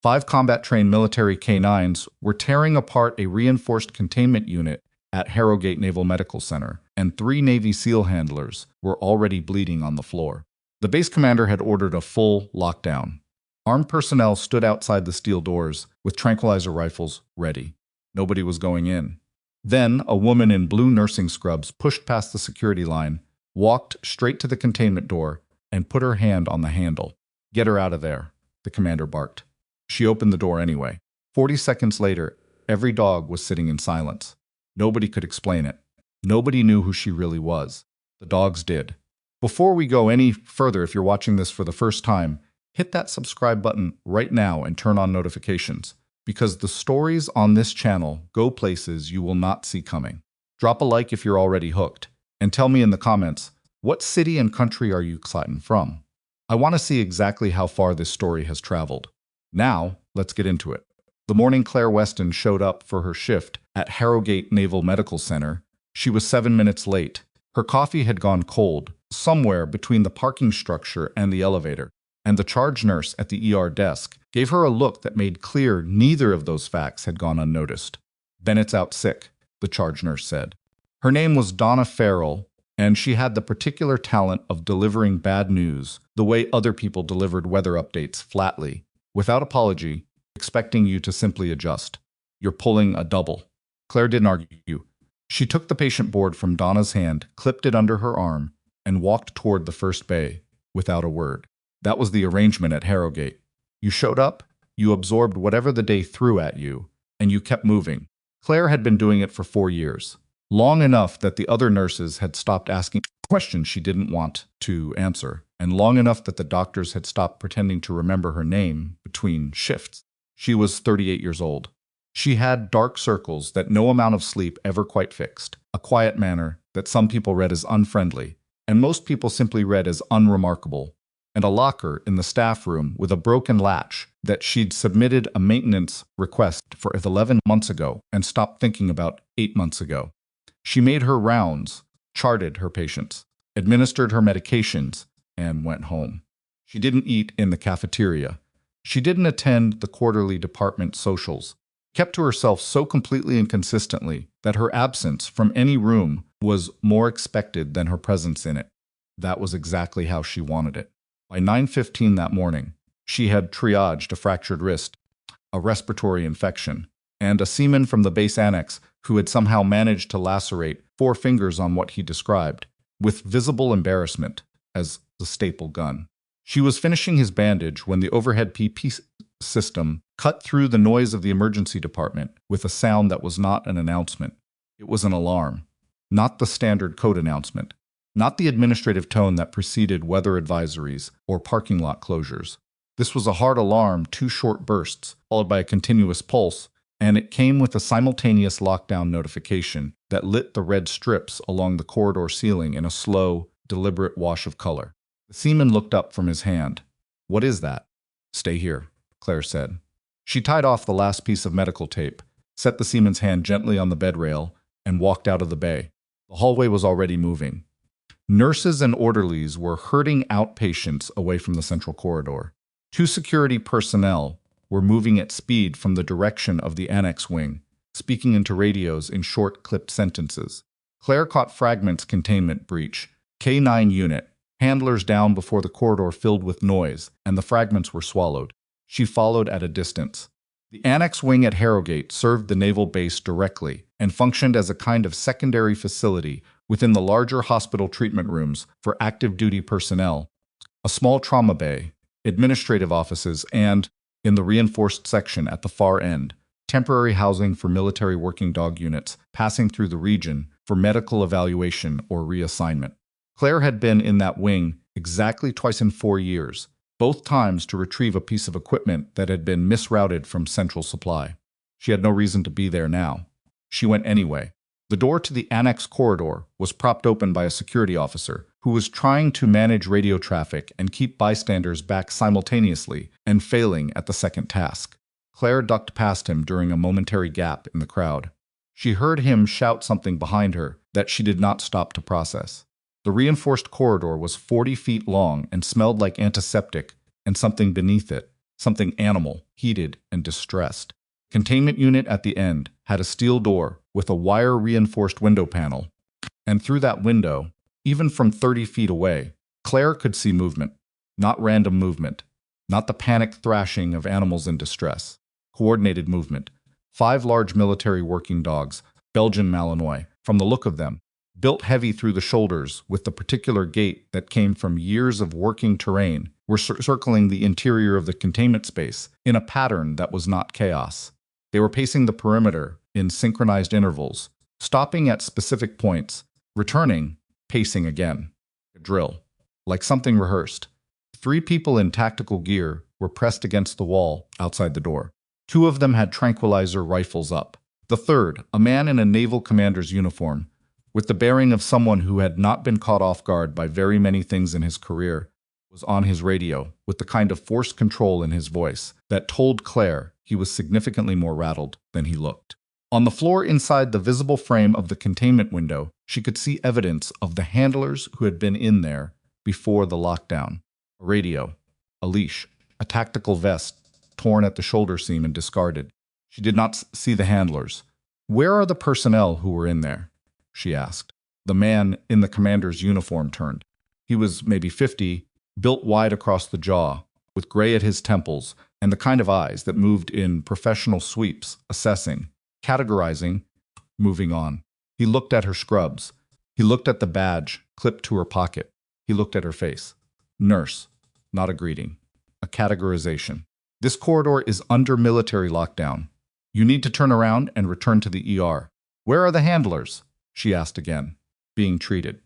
5 combat-trained military K-9s were tearing apart a reinforced containment unit at Harrogate Naval Medical Center, and 3 Navy SEAL handlers were already bleeding on the floor. The base commander had ordered a full lockdown. Armed personnel stood outside the steel doors with tranquilizer rifles ready. Nobody was going in. Then, a woman in blue nursing scrubs pushed past the security line, walked straight to the containment door, and put her hand on the handle. "Get her out of there," the commander barked. She opened the door anyway. 40 seconds later, every dog was sitting in silence. Nobody could explain it. Nobody knew who she really was. The dogs did. Before we go any further, if you're watching this for the first time, hit that subscribe button right now and turn on notifications, because the stories on this channel go places you will not see coming. Drop a like if you're already hooked, and tell me in the comments, what city and country are you excited from? I want to see exactly how far this story has traveled. Now, let's get into it. The morning Claire Weston showed up for her shift at Harrogate Naval Medical Center, she was 7 minutes late. Her coffee had gone cold, somewhere between the parking structure and the elevator, and the charge nurse at the ER desk gave her a look that made clear neither of those facts had gone unnoticed. "Bennett's out sick," the charge nurse said. Her name was Donna Farrell, and she had the particular talent of delivering bad news the way other people delivered weather updates flatly, without apology, expecting you to simply adjust. "You're pulling a double." Claire didn't argue. She took the patient board from Donna's hand, clipped it under her arm, and walked toward the first bay, without a word. That was the arrangement at Harrogate. You showed up, you absorbed whatever the day threw at you, and you kept moving. Claire had been doing it for 4 years, long enough that the other nurses had stopped asking questions she didn't want to answer, and long enough that the doctors had stopped pretending to remember her name between shifts. She was 38 years old. She had dark circles that no amount of sleep ever quite fixed, a quiet manner that some people read as unfriendly, and most people simply read as unremarkable, and a locker in the staff room with a broken latch that she'd submitted a maintenance request for 11 months ago and stopped thinking about 8 months ago. She made her rounds, charted her patients, administered her medications, and went home. She didn't eat in the cafeteria. She didn't attend the quarterly department socials, kept to herself so completely and consistently that her absence from any room was more expected than her presence in it. That was exactly how she wanted it. By 9:15 that morning, she had triaged a fractured wrist, a respiratory infection, and a seaman from the base annex who had somehow managed to lacerate 4 fingers on what he described, with visible embarrassment, as the staple gun. She was finishing his bandage when the overhead PP system cut through the noise of the emergency department with a sound that was not an announcement. It was an alarm, not the standard code announcement, not the administrative tone that preceded weather advisories or parking lot closures. This was a hard alarm, 2 short bursts, followed by a continuous pulse, and it came with a simultaneous lockdown notification that lit the red strips along the corridor ceiling in a slow, deliberate wash of color. The seaman looked up from his hand. "What is that?" "Stay here," Claire said. She tied off the last piece of medical tape, set the seaman's hand gently on the bed rail, and walked out of the bay. The hallway was already moving. Nurses and orderlies were herding out patients away from the central corridor. 2 security personnel were moving at speed from the direction of the annex wing, speaking into radios in short, clipped sentences. Claire caught fragments: containment breach, K9 unit, handlers down before the corridor filled with noise, and the fragments were swallowed. She followed at a distance. The annex wing at Harrogate served the naval base directly and functioned as a kind of secondary facility within the larger hospital treatment rooms for active duty personnel, a small trauma bay, administrative offices, and, in the reinforced section at the far end, temporary housing for military working dog units passing through the region for medical evaluation or reassignment. Claire had been in that wing exactly twice in 4 years, both times to retrieve a piece of equipment that had been misrouted from central supply. She had no reason to be there now. She went anyway. The door to the annex corridor was propped open by a security officer who was trying to manage radio traffic and keep bystanders back simultaneously and failing at the second task. Claire ducked past him during a momentary gap in the crowd. She heard him shout something behind her that she did not stop to process. The reinforced corridor was 40 feet long and smelled like antiseptic and something beneath it, something animal, heated and distressed. Containment unit at the end had a steel door with a wire-reinforced window panel, and through that window, even from 30 feet away, Claire could see movement. Not random movement, not the panicked thrashing of animals in distress. Coordinated movement. 5 large military working dogs, Belgian Malinois, from the look of them, built heavy through the shoulders with the particular gait that came from years of working terrain, were circling the interior of the containment space in a pattern that was not chaos. They were pacing the perimeter in synchronized intervals, stopping at specific points, returning, pacing again. A drill, like something rehearsed. 3 people in tactical gear were pressed against the wall outside the door. 2 of them had tranquilizer rifles up. The third, a man in a naval commander's uniform, with the bearing of someone who had not been caught off guard by very many things in his career, was on his radio with the kind of forced control in his voice that told Claire he was significantly more rattled than he looked. On the floor inside the visible frame of the containment window, she could see evidence of the handlers who had been in there before the lockdown. A radio, a leash, a tactical vest torn at the shoulder seam and discarded. She did not see the handlers. "Where are the personnel who were in there?" she asked. The man in the commander's uniform turned. He was maybe 50, built wide across the jaw, with gray at his temples, and the kind of eyes that moved in professional sweeps, assessing, categorizing, moving on. He looked at her scrubs. He looked at the badge clipped to her pocket. He looked at her face. Nurse, not a greeting, a categorization. "This corridor is under military lockdown. You need to turn around and return to the ER. Where are the handlers?" she asked again. "Being treated."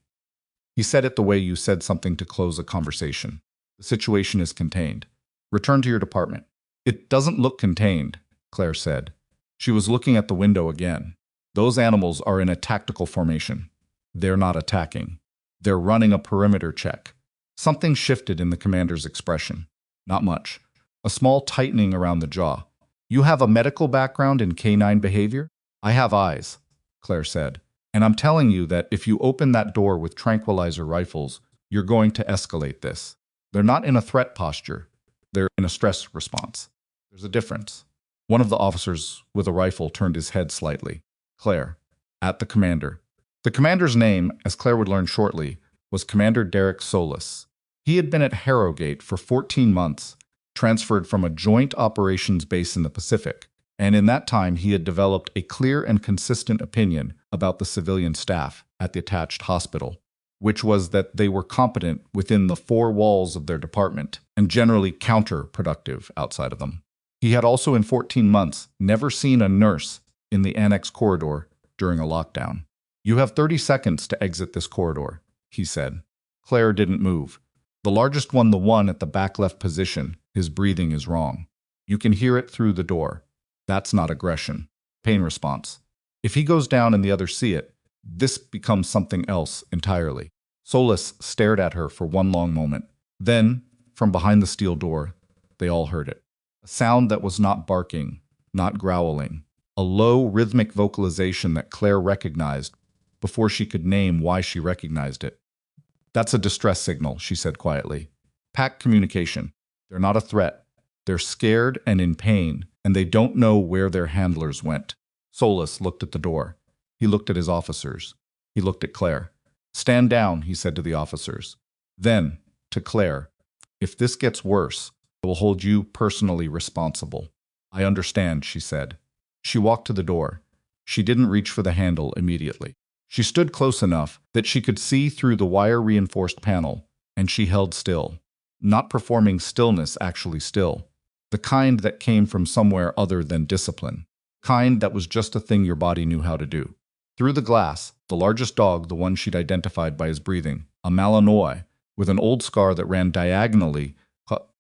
He said it the way you said something to close a conversation. "The situation is contained. Return to your department." "It doesn't look contained," Claire said. She was looking at the window again. "Those animals are in a tactical formation. They're not attacking. They're running a perimeter check." Something shifted in the commander's expression. Not much. A small tightening around the jaw. "You have a medical background in canine behavior?" "I have eyes," Claire said. "And I'm telling you that if you open that door with tranquilizer rifles, you're going to escalate this. They're not in a threat posture. They're in a stress response. There's a difference." One of the officers with a rifle turned his head slightly. Claire, at the commander. The commander's name, as Claire would learn shortly, was Commander Derek Solis. He had been at Harrogate for 14 months, transferred from a joint operations base in the Pacific, and in that time he had developed a clear and consistent opinion about the civilian staff at the attached hospital, which was that they were competent within the 4 walls of their department and generally counterproductive outside of them. He had also in 14 months never seen a nurse in the annex corridor during a lockdown. "You have 30 seconds to exit this corridor," he said. Claire didn't move. The largest one, the one at the back left position, his breathing is wrong. You can hear it through the door. That's not aggression. Pain response. If he goes down and the others see it, this becomes something else entirely. Solis stared at her for one long moment. Then, from behind the steel door, they all heard it. A sound that was not barking, not growling. A low, rhythmic vocalization that Claire recognized before she could name why she recognized it. "That's a distress signal," she said quietly. "Pack communication. They're not a threat. They're scared and in pain, and they don't know where their handlers went." Solis looked at the door. He looked at his officers. He looked at Claire. "Stand down," he said to the officers. Then, to Claire, "If this gets worse, I will hold you personally responsible." "I understand," she said. She walked to the door. She didn't reach for the handle immediately. She stood close enough that she could see through the wire-reinforced panel, and she held still. Not performing stillness actually still. The kind that came from somewhere other than discipline. Kind that was just a thing your body knew how to do. Through the glass, the largest dog, the one she'd identified by his breathing, a Malinois, with an old scar that ran diagonally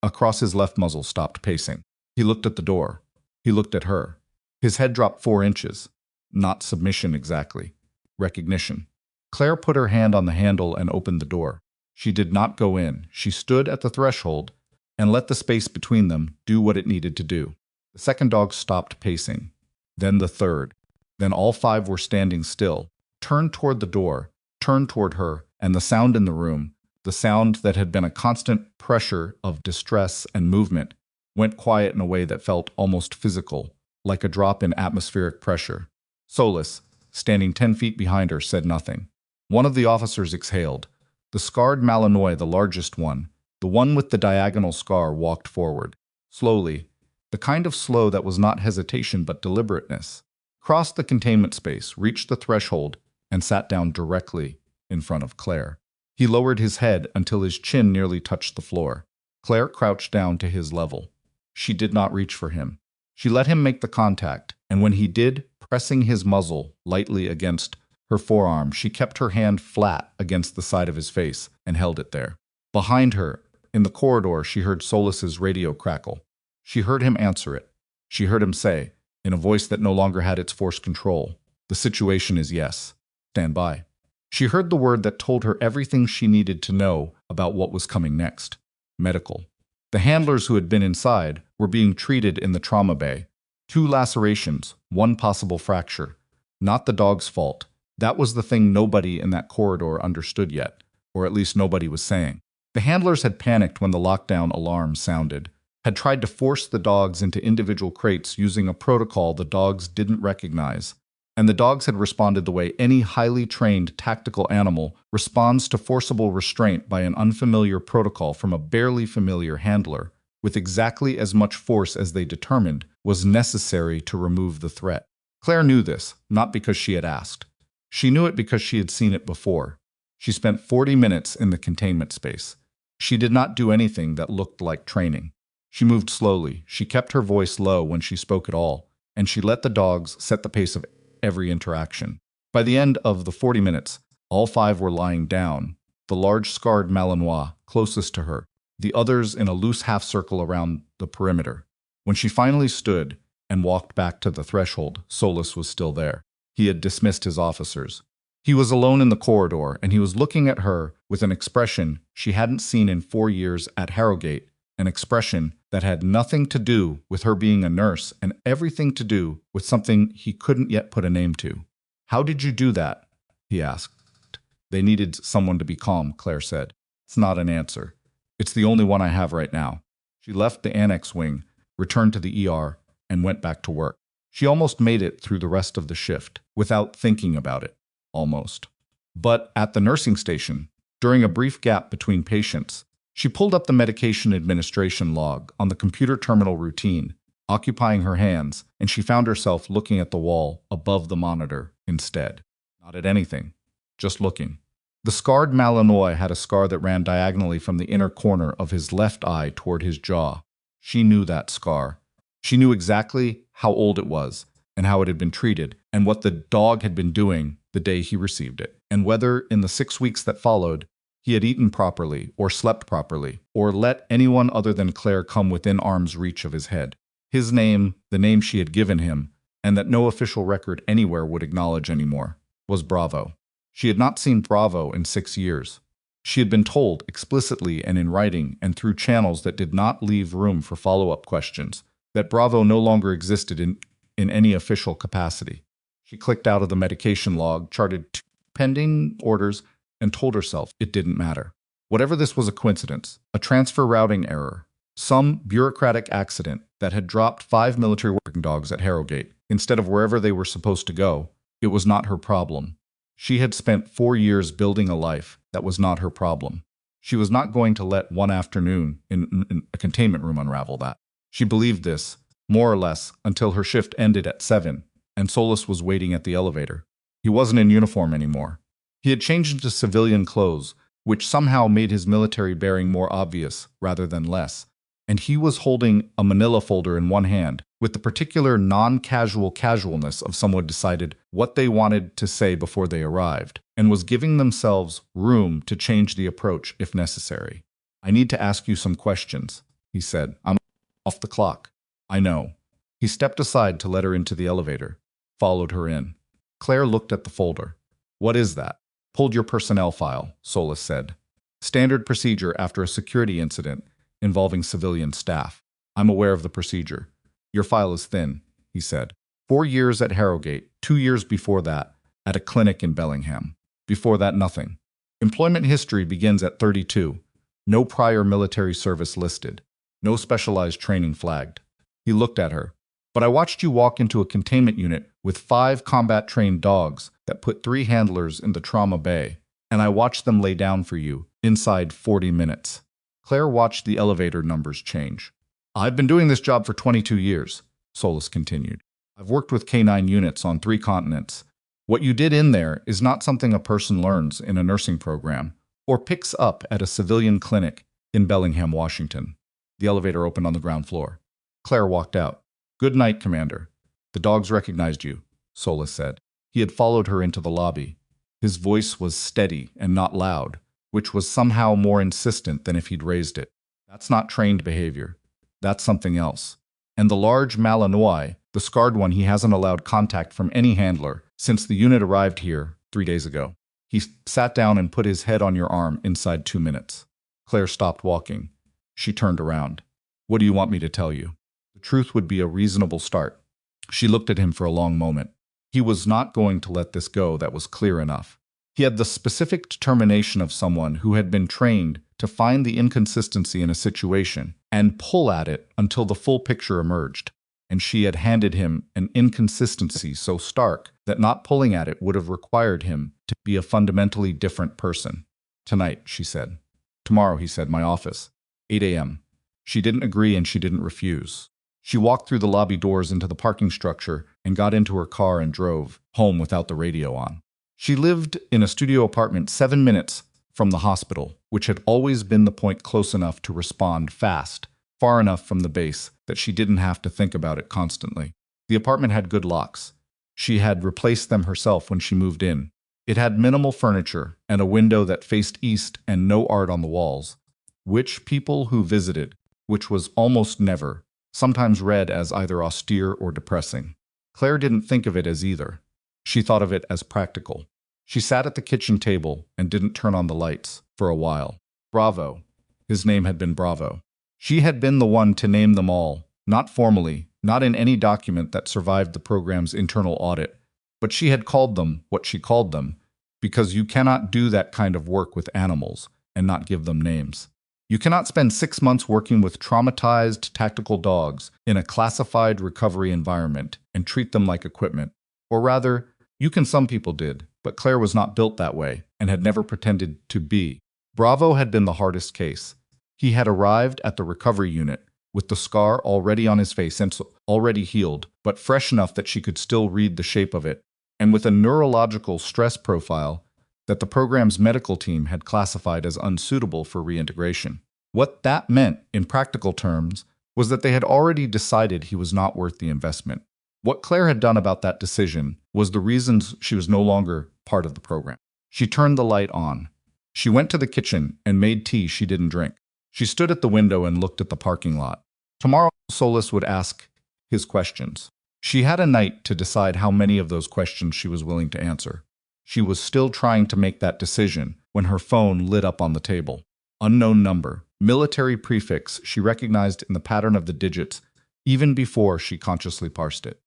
across his left muzzle, stopped pacing. He looked at the door. He looked at her. His head dropped 4 inches. Not submission exactly. Recognition. Claire put her hand on the handle and opened the door. She did not go in. She stood at the threshold and let the space between them do what it needed to do. The second dog stopped pacing. Then the third. Then all 5 were standing still, turned toward the door, turned toward her, and the sound in the room, the sound that had been a constant pressure of distress and movement, went quiet in a way that felt almost physical, like a drop in atmospheric pressure. Solus, standing 10 feet behind her, said nothing. One of the officers exhaled. The scarred Malinois, the largest one, the one with the diagonal scar, walked forward. Slowly, the kind of slow that was not hesitation but deliberateness. Crossed the containment space, reached the threshold, and sat down directly in front of Claire. He lowered his head until his chin nearly touched the floor. Claire crouched down to his level. She did not reach for him. She let him make the contact, and when he did, pressing his muzzle lightly against her forearm, she kept her hand flat against the side of his face and held it there. Behind her, in the corridor, she heard Solus's radio crackle. She heard him answer it. She heard him say, in a voice that no longer had its forced control, "The situation is yes. Stand by." She heard the word that told her everything she needed to know about what was coming next. Medical. The handlers who had been inside were being treated in the trauma bay. 2 lacerations, 1 possible fracture. Not the dog's fault. That was the thing nobody in that corridor understood yet, or at least nobody was saying. The handlers had panicked when the lockdown alarm sounded, had tried to force the dogs into individual crates using a protocol the dogs didn't recognize. And the dogs had responded the way any highly trained tactical animal responds to forcible restraint by an unfamiliar protocol from a barely familiar handler, with exactly as much force as they determined was necessary to remove the threat. Claire knew this, not because she had asked. She knew it because she had seen it before. She spent 40 minutes in the containment space. She did not do anything that looked like training. She moved slowly, she kept her voice low when she spoke at all, and she let the dogs set the pace of every interaction. By the end of the 40 minutes, all 5 were lying down, the large scarred Malinois closest to her, the others in a loose half-circle around the perimeter. When she finally stood and walked back to the threshold, Solus was still there. He had dismissed his officers. He was alone in the corridor, and he was looking at her with an expression she hadn't seen in 4 years at Harrogate, an expression that had nothing to do with her being a nurse and everything to do with something he couldn't yet put a name to. "How did you do that?" he asked. "They needed someone to be calm," Claire said. "It's not an answer. It's the only one I have right now." She left the annex wing, returned to the ER, and went back to work. She almost made it through the rest of the shift, without thinking about it. Almost. But at the nursing station, during a brief gap between patients, she pulled up the medication administration log on the computer terminal routine, occupying her hands, and she found herself looking at the wall above the monitor instead. Not at anything, just looking. The scarred Malinois had a scar that ran diagonally from the inner corner of his left eye toward his jaw. She knew that scar. She knew exactly how old it was, and how it had been treated, and what the dog had been doing the day he received it, and whether in the 6 weeks that followed, he had eaten properly, or slept properly, or let anyone other than Claire come within arm's reach of his head. His name, the name she had given him, and that no official record anywhere would acknowledge anymore, was Bravo. She had not seen Bravo in 6 years. She had been told explicitly and in writing and through channels that did not leave room for follow-up questions, that Bravo no longer existed in any official capacity. She clicked out of the medication log, charted pending orders, and told herself it didn't matter. Whatever this was, a coincidence, a transfer routing error, some bureaucratic accident that had dropped 5 military working dogs at Harrogate instead of wherever they were supposed to go, it was not her problem. She had spent 4 years building a life that was not her problem. She was not going to let one afternoon in a containment room unravel that. She believed this, more or less, until her shift ended at 7, and Solus was waiting at the elevator. He wasn't in uniform anymore. He had changed into civilian clothes, which somehow made his military bearing more obvious rather than less, and he was holding a manila folder in one hand, with the particular non-casual casualness of someone decided what they wanted to say before they arrived, and was giving themselves room to change the approach if necessary. "I need to ask you some questions," he said. "I'm off the clock." "I know." He stepped aside to let her into the elevator, followed her in. Claire looked at the folder. "What is that?" "Pulled your personnel file," Solus said. "Standard procedure after a security incident involving civilian staff. I'm aware of the procedure. Your file is thin," he said. 4 years at Harrogate, 2 years before that, at a clinic in Bellingham. Before that, nothing. Employment history begins at 32. No prior military service listed. No specialized training flagged. He looked at her. But I watched you walk into a containment unit with 5 combat-trained dogs that put 3 handlers in the trauma bay, and I watched them lay down for you inside 40 minutes. Claire watched the elevator numbers change. I've been doing this job for 22 years, Solis continued. I've worked with K9 units on 3 continents. What you did in there is not something a person learns in a nursing program or picks up at a civilian clinic in Bellingham, Washington. The elevator opened on the ground floor. Claire walked out. Good night, Commander. The dogs recognized you, Solis said. He had followed her into the lobby. His voice was steady and not loud, which was somehow more insistent than if he'd raised it. That's not trained behavior. That's something else. And the large Malinois, the scarred one, he hasn't allowed contact from any handler since the unit arrived here 3 days ago. He sat down and put his head on your arm inside 2 minutes. Claire stopped walking. She turned around. What do you want me to tell you? The truth would be a reasonable start. She looked at him for a long moment. He was not going to let this go, that was clear enough. He had the specific determination of someone who had been trained to find the inconsistency in a situation and pull at it until the full picture emerged. And she had handed him an inconsistency so stark that not pulling at it would have required him to be a fundamentally different person. Tonight, she said. Tomorrow, he said, my office. 8 a.m. She didn't agree and she didn't refuse. She walked through the lobby doors into the parking structure and got into her car and drove home without the radio on. She lived in a studio apartment 7 minutes from the hospital, which had always been the point close enough to respond fast, far enough from the base that she didn't have to think about it constantly. The apartment had good locks. She had replaced them herself when she moved in. It had minimal furniture and a window that faced east and no art on the walls, which people who visited, which was almost never, sometimes read as either austere or depressing. Claire didn't think of it as either. She thought of it as practical. She sat at the kitchen table and didn't turn on the lights for a while. Bravo. His name had been Bravo. She had been the one to name them all, not formally, not in any document that survived the program's internal audit, but she had called them what she called them, because you cannot do that kind of work with animals and not give them names. You cannot spend 6 months working with traumatized tactical dogs in a classified recovery environment and treat them like equipment. Or rather, you can, some people did, but Claire was not built that way and had never pretended to be. Bravo had been the hardest case. He had arrived at the recovery unit with the scar already on his face and already healed, but fresh enough that she could still read the shape of it, and with a neurological stress profile that the program's medical team had classified as unsuitable for reintegration. What that meant, in practical terms, was that they had already decided he was not worth the investment. What Claire had done about that decision was the reasons she was no longer part of the program. She turned the light on. She went to the kitchen and made tea she didn't drink. She stood at the window and looked at the parking lot. Tomorrow, Solis would ask his questions. She had a night to decide how many of those questions she was willing to answer. She was still trying to make that decision when her phone lit up on the table. Unknown number, military prefix she recognized in the pattern of the digits even before she consciously parsed it.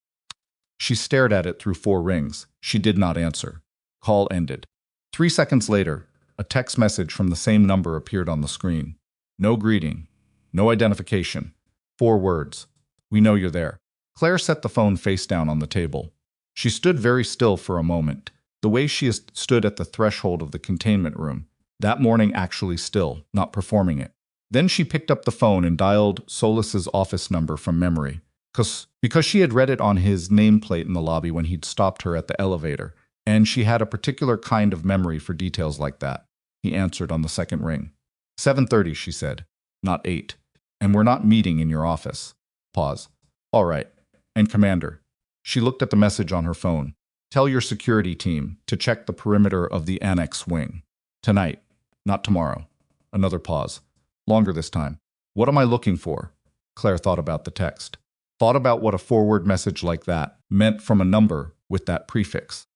She stared at it through 4 rings. She did not answer. Call ended. 3 seconds later, a text message from the same number appeared on the screen. No greeting. No identification. 4 words. We know you're there. Claire set the phone face down on the table. She stood very still for a moment, the way she stood at the threshold of the containment room, that morning actually still, not performing it. Then she picked up the phone and dialed Solis's office number from memory, because she had read it on his nameplate in the lobby when he'd stopped her at the elevator, and she had a particular kind of memory for details like that. He answered on the second ring. 7:30, she said, not 8. And we're not meeting in your office. Pause. All right. And Commander. She looked at the message on her phone. Tell your security team to check the perimeter of the annex wing. Tonight, not tomorrow. Another pause. Longer this time. What am I looking for? Claire thought about the text. Thought about what a forward message like that meant from a number with that prefix.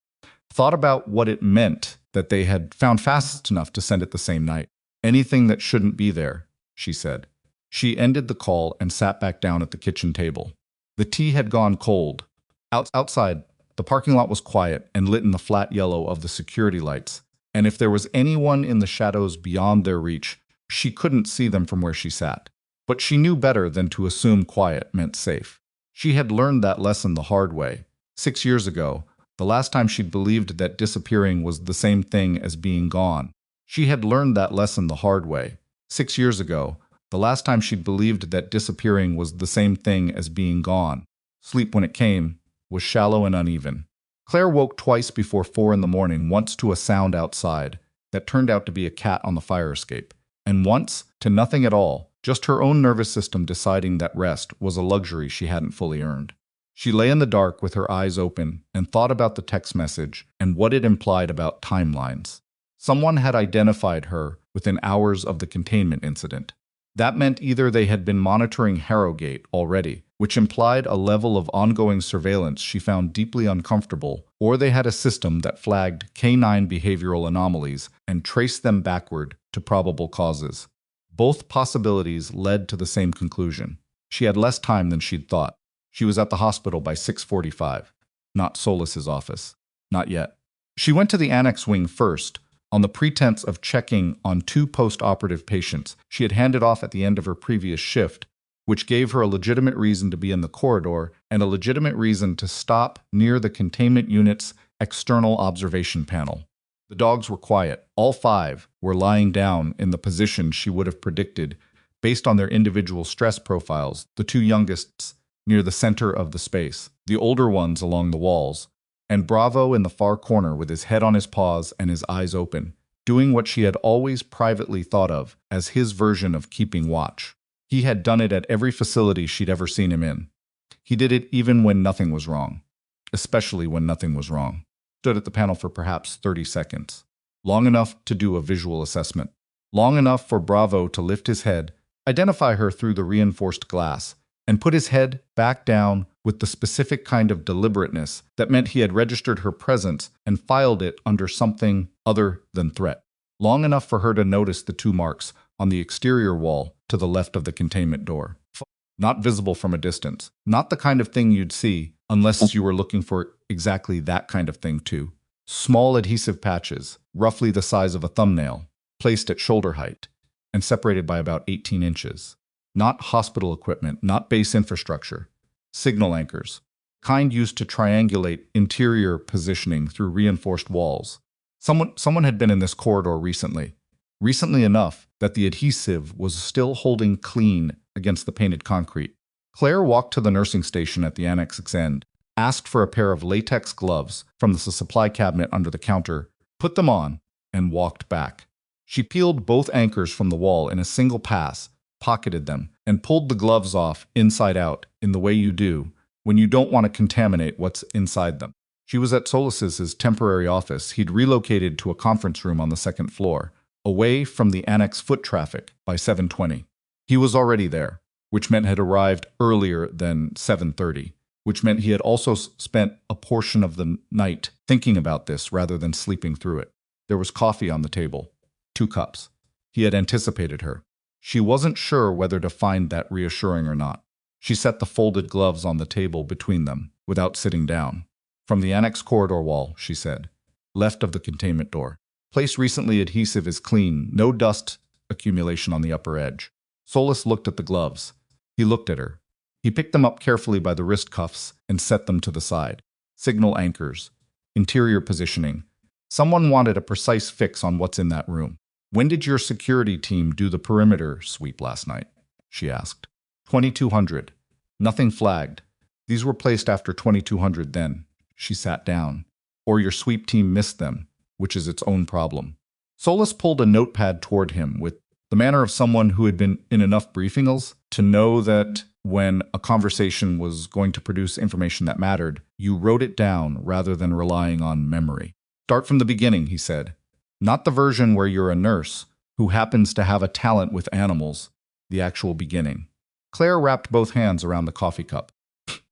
Thought about what it meant that they had found fast enough to send it the same night. Anything that shouldn't be there, she said. She ended the call and sat back down at the kitchen table. The tea had gone cold. Outside, the parking lot was quiet and lit in the flat yellow of the security lights, and if there was anyone in the shadows beyond their reach, she couldn't see them from where she sat. But she knew better than to assume quiet meant safe. She had learned that lesson the hard way. 6 years ago, the last time she'd believed that disappearing was the same thing as being gone. She had learned that lesson the hard way. 6 years ago, the last time she'd believed that disappearing was the same thing as being gone. Sleep, when it came, was shallow and uneven. Claire woke twice before 4 in the morning, once to a sound outside that turned out to be a cat on the fire escape, and once to nothing at all, just her own nervous system deciding that rest was a luxury she hadn't fully earned. She lay in the dark with her eyes open and thought about the text message and what it implied about timelines. Someone had identified her within hours of the containment incident. That meant either they had been monitoring Harrogate already, which implied a level of ongoing surveillance she found deeply uncomfortable, or they had a system that flagged canine behavioral anomalies and traced them backward to probable causes. Both possibilities led to the same conclusion. She had less time than she'd thought. She was at the hospital by 6:45. Not Solis's office. Not yet. She went to the annex wing first, on the pretense of checking on 2 post-operative patients she had handed off at the end of her previous shift, which gave her a legitimate reason to be in the corridor and a legitimate reason to stop near the containment unit's external observation panel. The dogs were quiet. All 5 were lying down in the position she would have predicted based on their individual stress profiles, the 2 youngest near the center of the space, the older ones along the walls, and Bravo in the far corner with his head on his paws and his eyes open, doing what she had always privately thought of as his version of keeping watch. He had done it at every facility she'd ever seen him in. He did it even when nothing was wrong, especially when nothing was wrong. Stood at the panel for perhaps 30 seconds, long enough to do a visual assessment, long enough for Bravo to lift his head, identify her through the reinforced glass, and put his head back down with the specific kind of deliberateness that meant he had registered her presence and filed it under something other than threat. Long enough for her to notice the 2 marks on the exterior wall to the left of the containment door. Not visible from a distance. Not the kind of thing you'd see unless you were looking for exactly that kind of thing too. Small adhesive patches, roughly the size of a thumbnail, placed at shoulder height and separated by about 18 inches. Not hospital equipment, not base infrastructure. Signal anchors, kind used to triangulate interior positioning through reinforced walls. Someone had been in this corridor recently enough that the adhesive was still holding clean against the painted concrete. Claire walked to the nursing station at the annex's end, asked for a pair of latex gloves from the supply cabinet under the counter, put them on, and walked back. She peeled both anchors from the wall in a single pass, pocketed them, and pulled the gloves off inside out in the way you do when you don't want to contaminate what's inside them. She was at Solis's temporary office. He'd relocated to a conference room on the 2nd floor, away from the annex foot traffic by 7:20. He was already there, which meant had arrived earlier than 7:30, which meant he had also spent a portion of the night thinking about this rather than sleeping through it. There was coffee on the table, 2 cups. He had anticipated her. She wasn't sure whether to find that reassuring or not. She set the folded gloves on the table between them, without sitting down. From the annex corridor wall, she said, left of the containment door. Place recently adhesive is clean, no dust accumulation on the upper edge. Solis looked at the gloves. He looked at her. He picked them up carefully by the wrist cuffs and set them to the side. Signal anchors. Interior positioning. Someone wanted a precise fix on what's in that room. When did your security team do the perimeter sweep last night? She asked. 2200. Nothing flagged. These were placed after 2200 then. She sat down. Or your sweep team missed them, which is its own problem. Solis pulled a notepad toward him with the manner of someone who had been in enough briefings to know that when a conversation was going to produce information that mattered, you wrote it down rather than relying on memory. Start from the beginning, he said. Not the version where you're a nurse who happens to have a talent with animals, the actual beginning. Claire wrapped both hands around the coffee cup.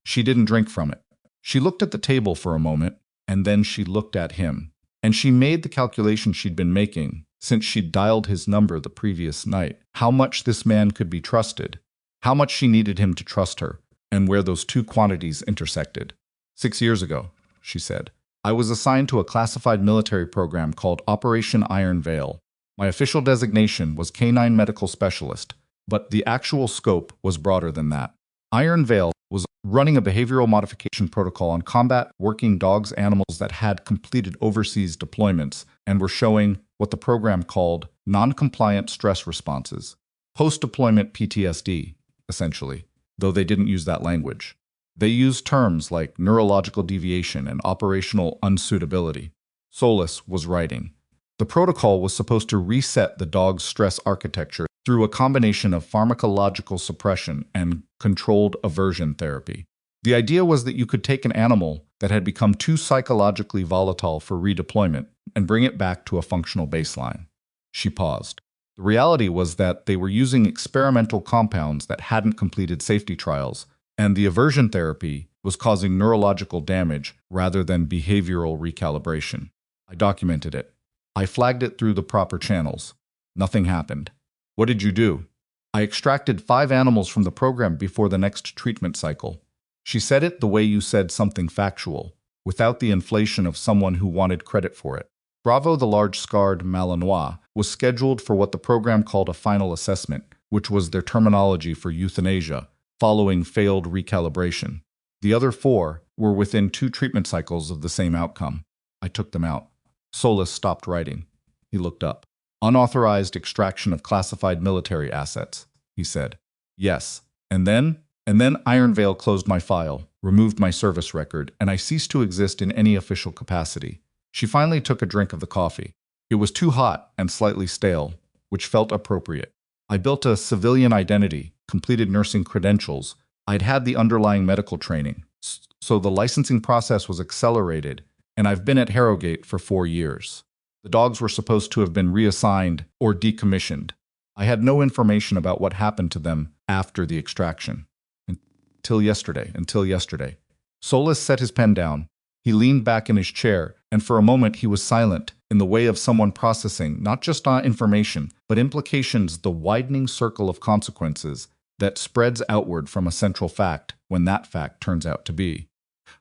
She didn't drink from it. She looked at the table for a moment, and then she looked at him. And she made the calculation she'd been making since she'd dialed his number the previous night. How much this man could be trusted, how much she needed him to trust her, and where those 2 quantities intersected. 6 years ago, she said, I was assigned to a classified military program called Operation Iron Veil. My official designation was Canine Medical Specialist, But the actual scope was broader than that. Iron Veil was running a behavioral modification protocol on combat working dogs animals that had completed overseas deployments and were showing what the program called non-compliant stress responses. Post-deployment PTSD, essentially, though they didn't use that language. They used terms like neurological deviation and operational unsuitability. Solis was writing. The protocol was supposed to reset the dog's stress architecture through a combination of pharmacological suppression and controlled aversion therapy. The idea was that you could take an animal that had become too psychologically volatile for redeployment and bring it back to a functional baseline. She paused. The reality was that they were using experimental compounds that hadn't completed safety trials, and the aversion therapy was causing neurological damage rather than behavioral recalibration. I documented it. I flagged it through the proper channels. Nothing happened. What did you do? I extracted 5 animals from the program before the next treatment cycle. She said it the way you said something factual, without the inflation of someone who wanted credit for it. Bravo, the large scarred Malinois, was scheduled for what the program called a final assessment, which was their terminology for euthanasia, following failed recalibration. The other 4 were within 2 treatment cycles of the same outcome. I took them out. Solis stopped writing. He looked up. Unauthorized extraction of classified military assets, he said. Yes. And then Iron Veil closed my file, removed my service record, and I ceased to exist in any official capacity. She finally took a drink of the coffee. It was too hot and slightly stale, which felt appropriate. I built a civilian identity, completed nursing credentials. I'd had the underlying medical training, so the licensing process was accelerated, and I've been at Harrogate for 4 years. The dogs were supposed to have been reassigned or decommissioned. I had no information about what happened to them after the extraction. Until yesterday. Solis set his pen down. He leaned back in his chair, and for a moment he was silent, in the way of someone processing not just information, but implications, the widening circle of consequences that spreads outward from a central fact when that fact turns out to be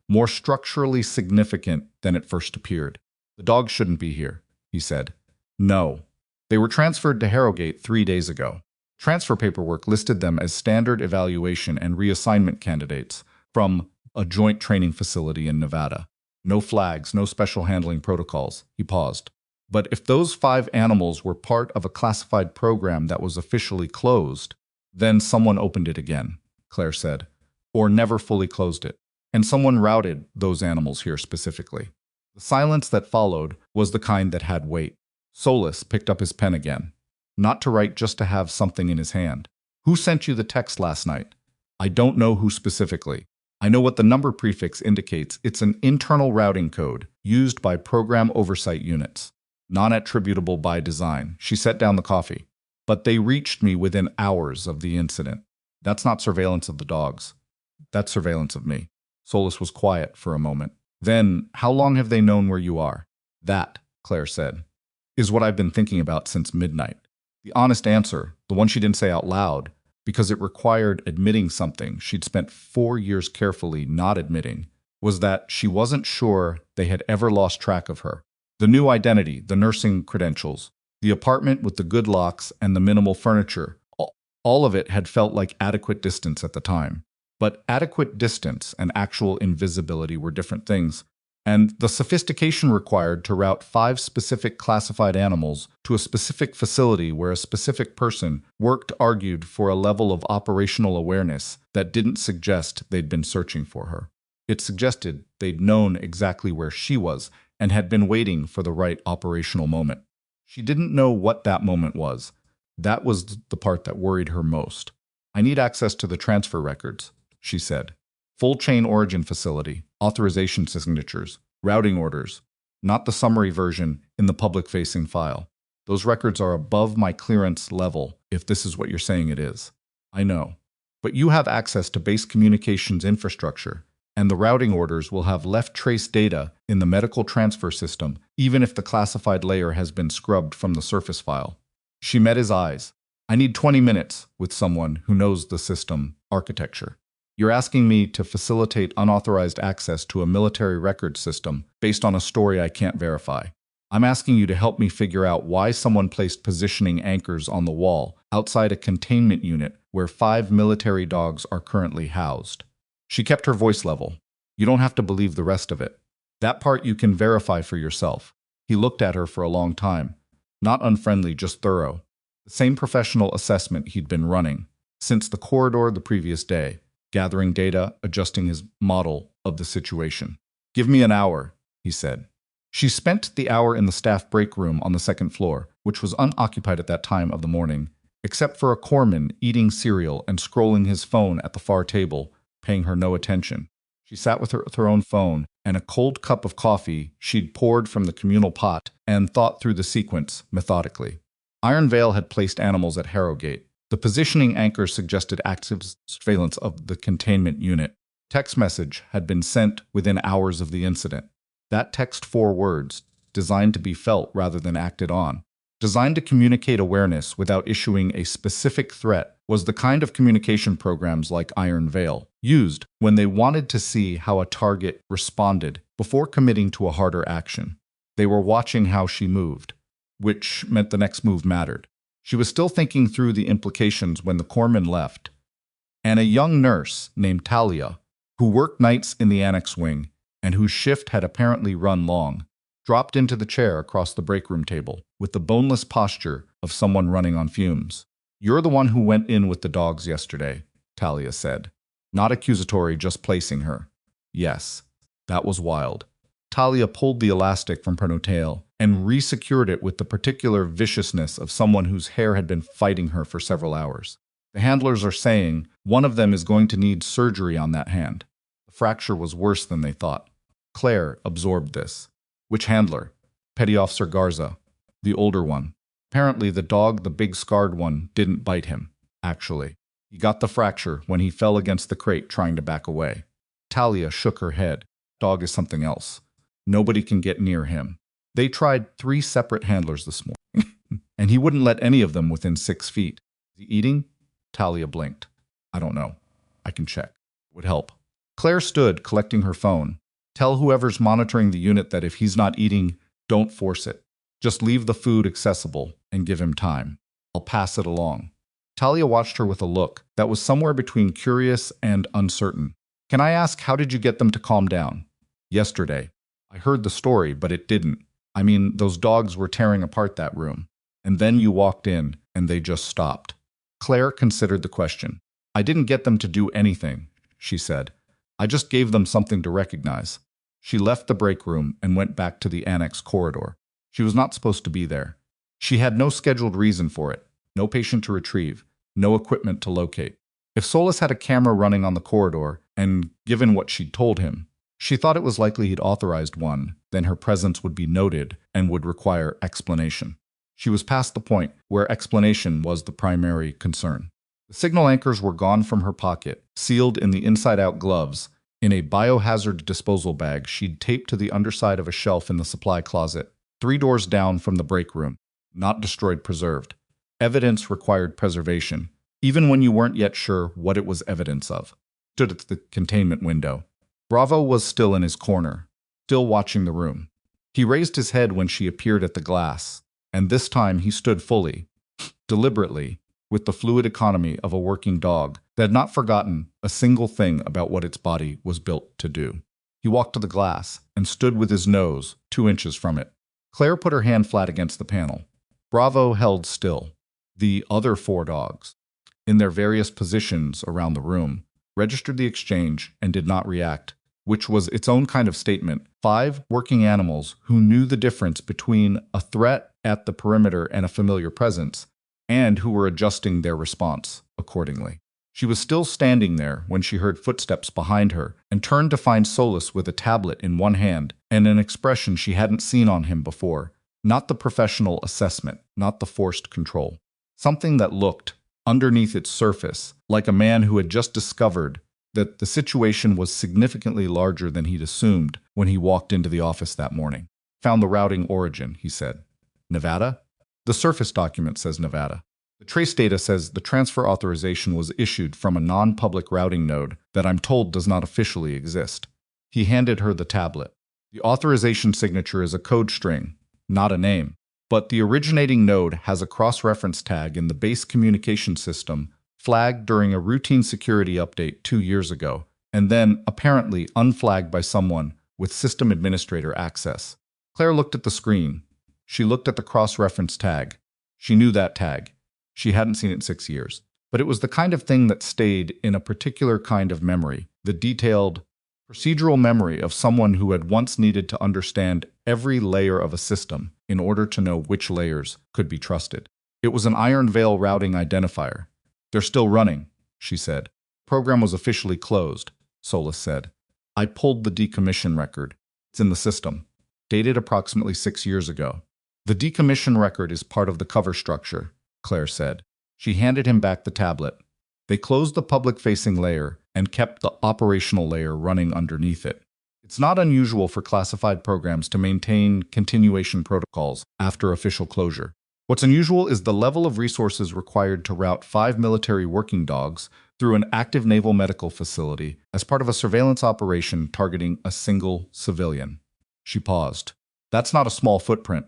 more structurally significant than it first appeared. The dogs shouldn't be here, he said. No. They were transferred to Harrogate 3 days ago. Transfer paperwork listed them as standard evaluation and reassignment candidates from a joint training facility in Nevada. No flags, no special handling protocols. He paused. But if those 5 animals were part of a classified program that was officially closed, then someone opened it again, Claire said, or never fully closed it. And someone routed those animals here specifically. The silence that followed was the kind that had weight. Solis picked up his pen again. Not to write, just to have something in his hand. Who sent you the text last night? I don't know who specifically. I know what the number prefix indicates. It's an internal routing code used by program oversight units. Non-attributable by design. She set down the coffee. But they reached me within hours of the incident. That's not surveillance of the dogs. That's surveillance of me. Solis was quiet for a moment. Then, how long have they known where you are? That, Claire said, is what I've been thinking about since midnight. The honest answer, the one she didn't say out loud, because it required admitting something she'd spent 4 years carefully not admitting, was that she wasn't sure they had ever lost track of her. The new identity, the nursing credentials, the apartment with the good locks and the minimal furniture, all of it had felt like adequate distance at the time. But adequate distance and actual invisibility were different things, and the sophistication required to route 5 specific classified animals to a specific facility where a specific person worked argued for a level of operational awareness that didn't suggest they'd been searching for her. It suggested they'd known exactly where she was and had been waiting for the right operational moment. She didn't know what that moment was. That was the part that worried her most. I need access to the transfer records, she said. Full chain origin facility, authorization signatures, routing orders, not the summary version in the public-facing file. Those records are above my clearance level, if this is what you're saying it is. I know. But you have access to base communications infrastructure, and the routing orders will have left trace data in the medical transfer system, even if the classified layer has been scrubbed from the surface file. She met his eyes. I need 20 minutes with someone who knows the system architecture. You're asking me to facilitate unauthorized access to a military record system based on a story I can't verify. I'm asking you to help me figure out why someone placed positioning anchors on the wall outside a containment unit where 5 military dogs are currently housed. She kept her voice level. You don't have to believe the rest of it. That part you can verify for yourself. He looked at her for a long time. Not unfriendly, just thorough. The same professional assessment he'd been running since the corridor the previous day, gathering data, adjusting his model of the situation. Give me an hour, he said. She spent the hour in the staff break room on the second floor, which was unoccupied at that time of the morning, except for a corpsman eating cereal and scrolling his phone at the far table, paying her no attention. She sat with her own phone and a cold cup of coffee she'd poured from the communal pot and thought through the sequence methodically. Iron Veil had placed animals at Harrogate. The positioning anchors suggested active surveillance of the containment unit. Text message had been sent within hours of the incident. That text 4 words, designed to be felt rather than acted on, designed to communicate awareness without issuing a specific threat, was the kind of communication programs like Iron Veil used when they wanted to see how a target responded before committing to a harder action. They were watching how she moved, which meant the next move mattered. She was still thinking through the implications when the corpsman left, and a young nurse named Talia, who worked nights in the annex wing and whose shift had apparently run long, dropped into the chair across the break room table with the boneless posture of someone running on fumes. You're the one who went in with the dogs yesterday, Talia said. Not accusatory, just placing her. Yes, that was wild. Talia pulled the elastic from her tail and resecured it with the particular viciousness of someone whose hair had been fighting her for several hours. The handlers are saying one of them is going to need surgery on that hand. The fracture was worse than they thought. Claire absorbed this. Which handler? Petty Officer Garza, the older one. Apparently the dog, the big scarred one, didn't bite him, actually. He got the fracture when he fell against the crate trying to back away. Talia shook her head. Dog is something else. Nobody can get near him. They tried 3 separate handlers this morning, and he wouldn't let any of them within 6 feet. Is he eating? Talia blinked. I don't know. I can check. It would help. Claire stood, collecting her phone. Tell whoever's monitoring the unit that if he's not eating, don't force it. Just leave the food accessible and give him time. I'll pass it along. Talia watched her with a look that was somewhere between curious and uncertain. Can I ask, how did you get them to calm down? Yesterday. I heard the story, but it didn't. I mean, those dogs were tearing apart that room. And then you walked in, and they just stopped. Claire considered the question. I didn't get them to do anything, she said. I just gave them something to recognize. She left the break room and went back to the annex corridor. She was not supposed to be there. She had no scheduled reason for it, no patient to retrieve, no equipment to locate. If Solus had a camera running on the corridor, and given what she'd told him, she thought it was likely he'd authorized one, then her presence would be noted and would require explanation. She was past the point where explanation was the primary concern. The signal anchors were gone from her pocket, sealed in the inside-out gloves, in a biohazard disposal bag she'd taped to the underside of a shelf in the supply closet, 3 doors down from the break room. Not destroyed, preserved. Evidence required preservation, even when you weren't yet sure what it was evidence of. Stood at the containment window. Bravo was still in his corner, still watching the room. He raised his head when she appeared at the glass, and this time he stood fully, deliberately, with the fluid economy of a working dog that had not forgotten a single thing about what its body was built to do. He walked to the glass and stood with his nose 2 inches from it. Claire put her hand flat against the panel. Bravo held still. The other 4 dogs, in their various positions around the room, registered the exchange and did not react, which was its own kind of statement. 5 working animals who knew the difference between a threat at the perimeter and a familiar presence, and who were adjusting their response accordingly. She was still standing there when she heard footsteps behind her and turned to find Solus with a tablet in one hand and an expression she hadn't seen on him before. Not the professional assessment, not the forced control. Something that looked, underneath its surface, like a man who had just discovered that the situation was significantly larger than he'd assumed when he walked into the office that morning. Found the routing origin, he said. Nevada? The surface document says Nevada. The trace data says the transfer authorization was issued from a non-public routing node that I'm told does not officially exist. He handed her the tablet. The authorization signature is a code string. not a name. But the originating node has a cross-reference tag in the base communication system flagged during a routine security update 2 years ago, and then apparently unflagged by someone with system administrator access. Claire looked at the screen. She looked at the cross-reference tag. She knew that tag. She hadn't seen it in 6 years. But it was the kind of thing that stayed in a particular kind of memory, the detailed, procedural memory of someone who had once needed to understand every layer of a system in order to know which layers could be trusted. It was an Iron Veil routing identifier. "They're still running," she said. "Program was officially closed," Solus said. "I pulled the decommission record. It's in the system. Dated approximately 6 years ago." "The decommission record is part of the cover structure," Claire said. She handed him back the tablet. They closed the public-facing layer and kept the operational layer running underneath it. It's not unusual for classified programs to maintain continuation protocols after official closure. What's unusual is the level of resources required to route 5 military working dogs through an active naval medical facility as part of a surveillance operation targeting a single civilian. She paused. "That's not a small footprint.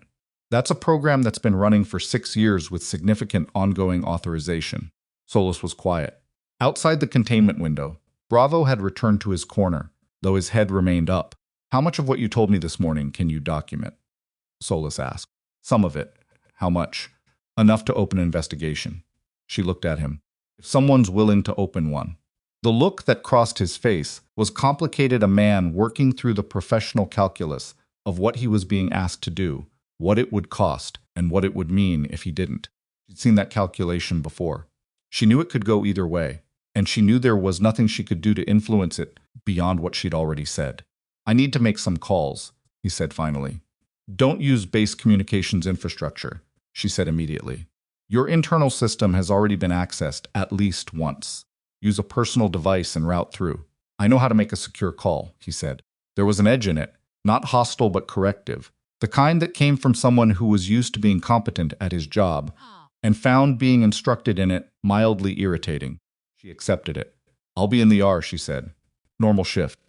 That's a program that's been running for 6 years with significant ongoing authorization." Solus was quiet. Outside the containment window, Bravo had returned to his corner, though his head remained up. "How much of what you told me this morning can you document?" Solus asked. "Some of it." "How much?" "Enough to open an investigation." She looked at him. "If someone's willing to open one." The look that crossed his face was complicated, a man working through the professional calculus of what he was being asked to do, what it would cost, and what it would mean if he didn't. She'd seen that calculation before. She knew it could go either way, and she knew there was nothing she could do to influence it beyond what she'd already said. "I need to make some calls," he said finally. "Don't use base communications infrastructure," she said immediately. "Your internal system has already been accessed at least once. Use a personal device and route through." "I know how to make a secure call," he said. There was an edge in it, not hostile but corrective. The kind that came from someone who was used to being competent at his job and found being instructed in it mildly irritating. She accepted it. "I'll be in the ER," she said. "Normal shift."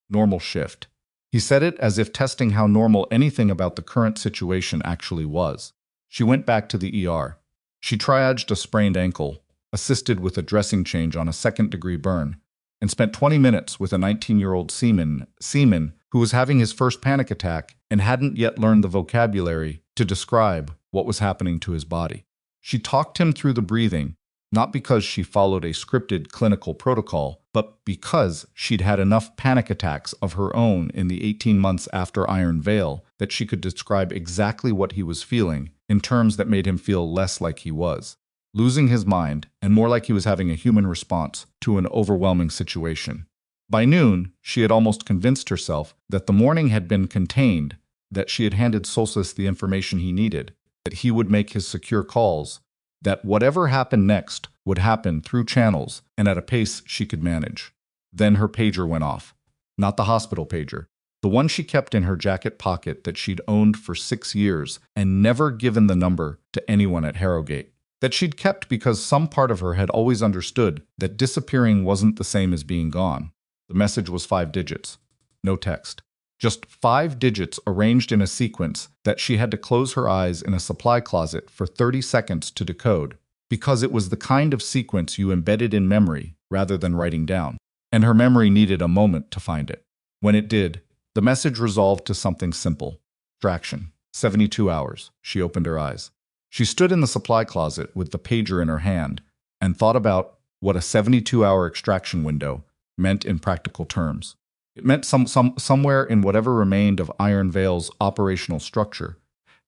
Normal shift. He said it as if testing how normal anything about the current situation actually was. She went back to the ER. She triaged a sprained ankle, assisted with a dressing change on a second-degree burn, and spent 20 minutes with a 19-year-old seaman who was having his first panic attack and hadn't yet learned the vocabulary to describe what was happening to his body. She talked him through the breathing, not because she followed a scripted clinical protocol, but because she'd had enough panic attacks of her own in the 18 months after Iron Veil that she could describe exactly what he was feeling in terms that made him feel less like he was, losing his mind and more like he was having a human response to an overwhelming situation. By noon, she had almost convinced herself that the morning had been contained, that she had handed Solstice the information he needed, that he would make his secure calls, that whatever happened next would happen through channels and at a pace she could manage. Then her pager went off. Not the hospital pager, the one she kept in her jacket pocket that she'd owned for 6 years and never given the number to anyone at Harrogate, that she'd kept because some part of her had always understood that disappearing wasn't the same as being gone. The message was 5 digits. No text. Just 5 digits arranged in a sequence that she had to close her eyes in a supply closet for 30 seconds to decode, because it was the kind of sequence you embedded in memory rather than writing down, and her memory needed a moment to find it. When it did, the message resolved to something simple. Extraction. 72 hours. She opened her eyes. She stood in the supply closet with the pager in her hand and thought about what a 72-hour extraction window meant in practical terms. It meant somewhere in whatever remained of Iron Veil's operational structure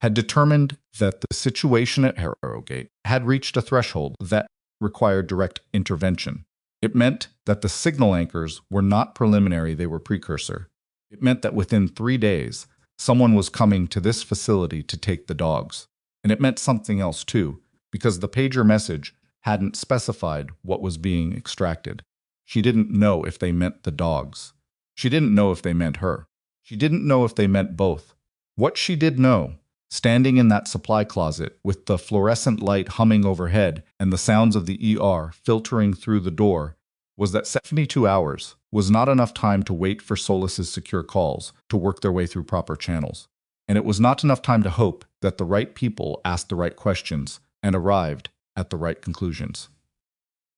had determined that the situation at Harrogate had reached a threshold that required direct intervention. It meant that the signal anchors were not preliminary, they were precursor. It meant that within 3 days, someone was coming to this facility to take the dogs. And it meant something else too, because the pager message hadn't specified what was being extracted. She didn't know if they meant the dogs. She didn't know if they meant her. She didn't know if they meant both. What she did know, standing in that supply closet with the fluorescent light humming overhead and the sounds of the ER filtering through the door, was that 72 hours was not enough time to wait for Solus's secure calls to work their way through proper channels. and it was not enough time to hope that the right people asked the right questions and arrived at the right conclusions.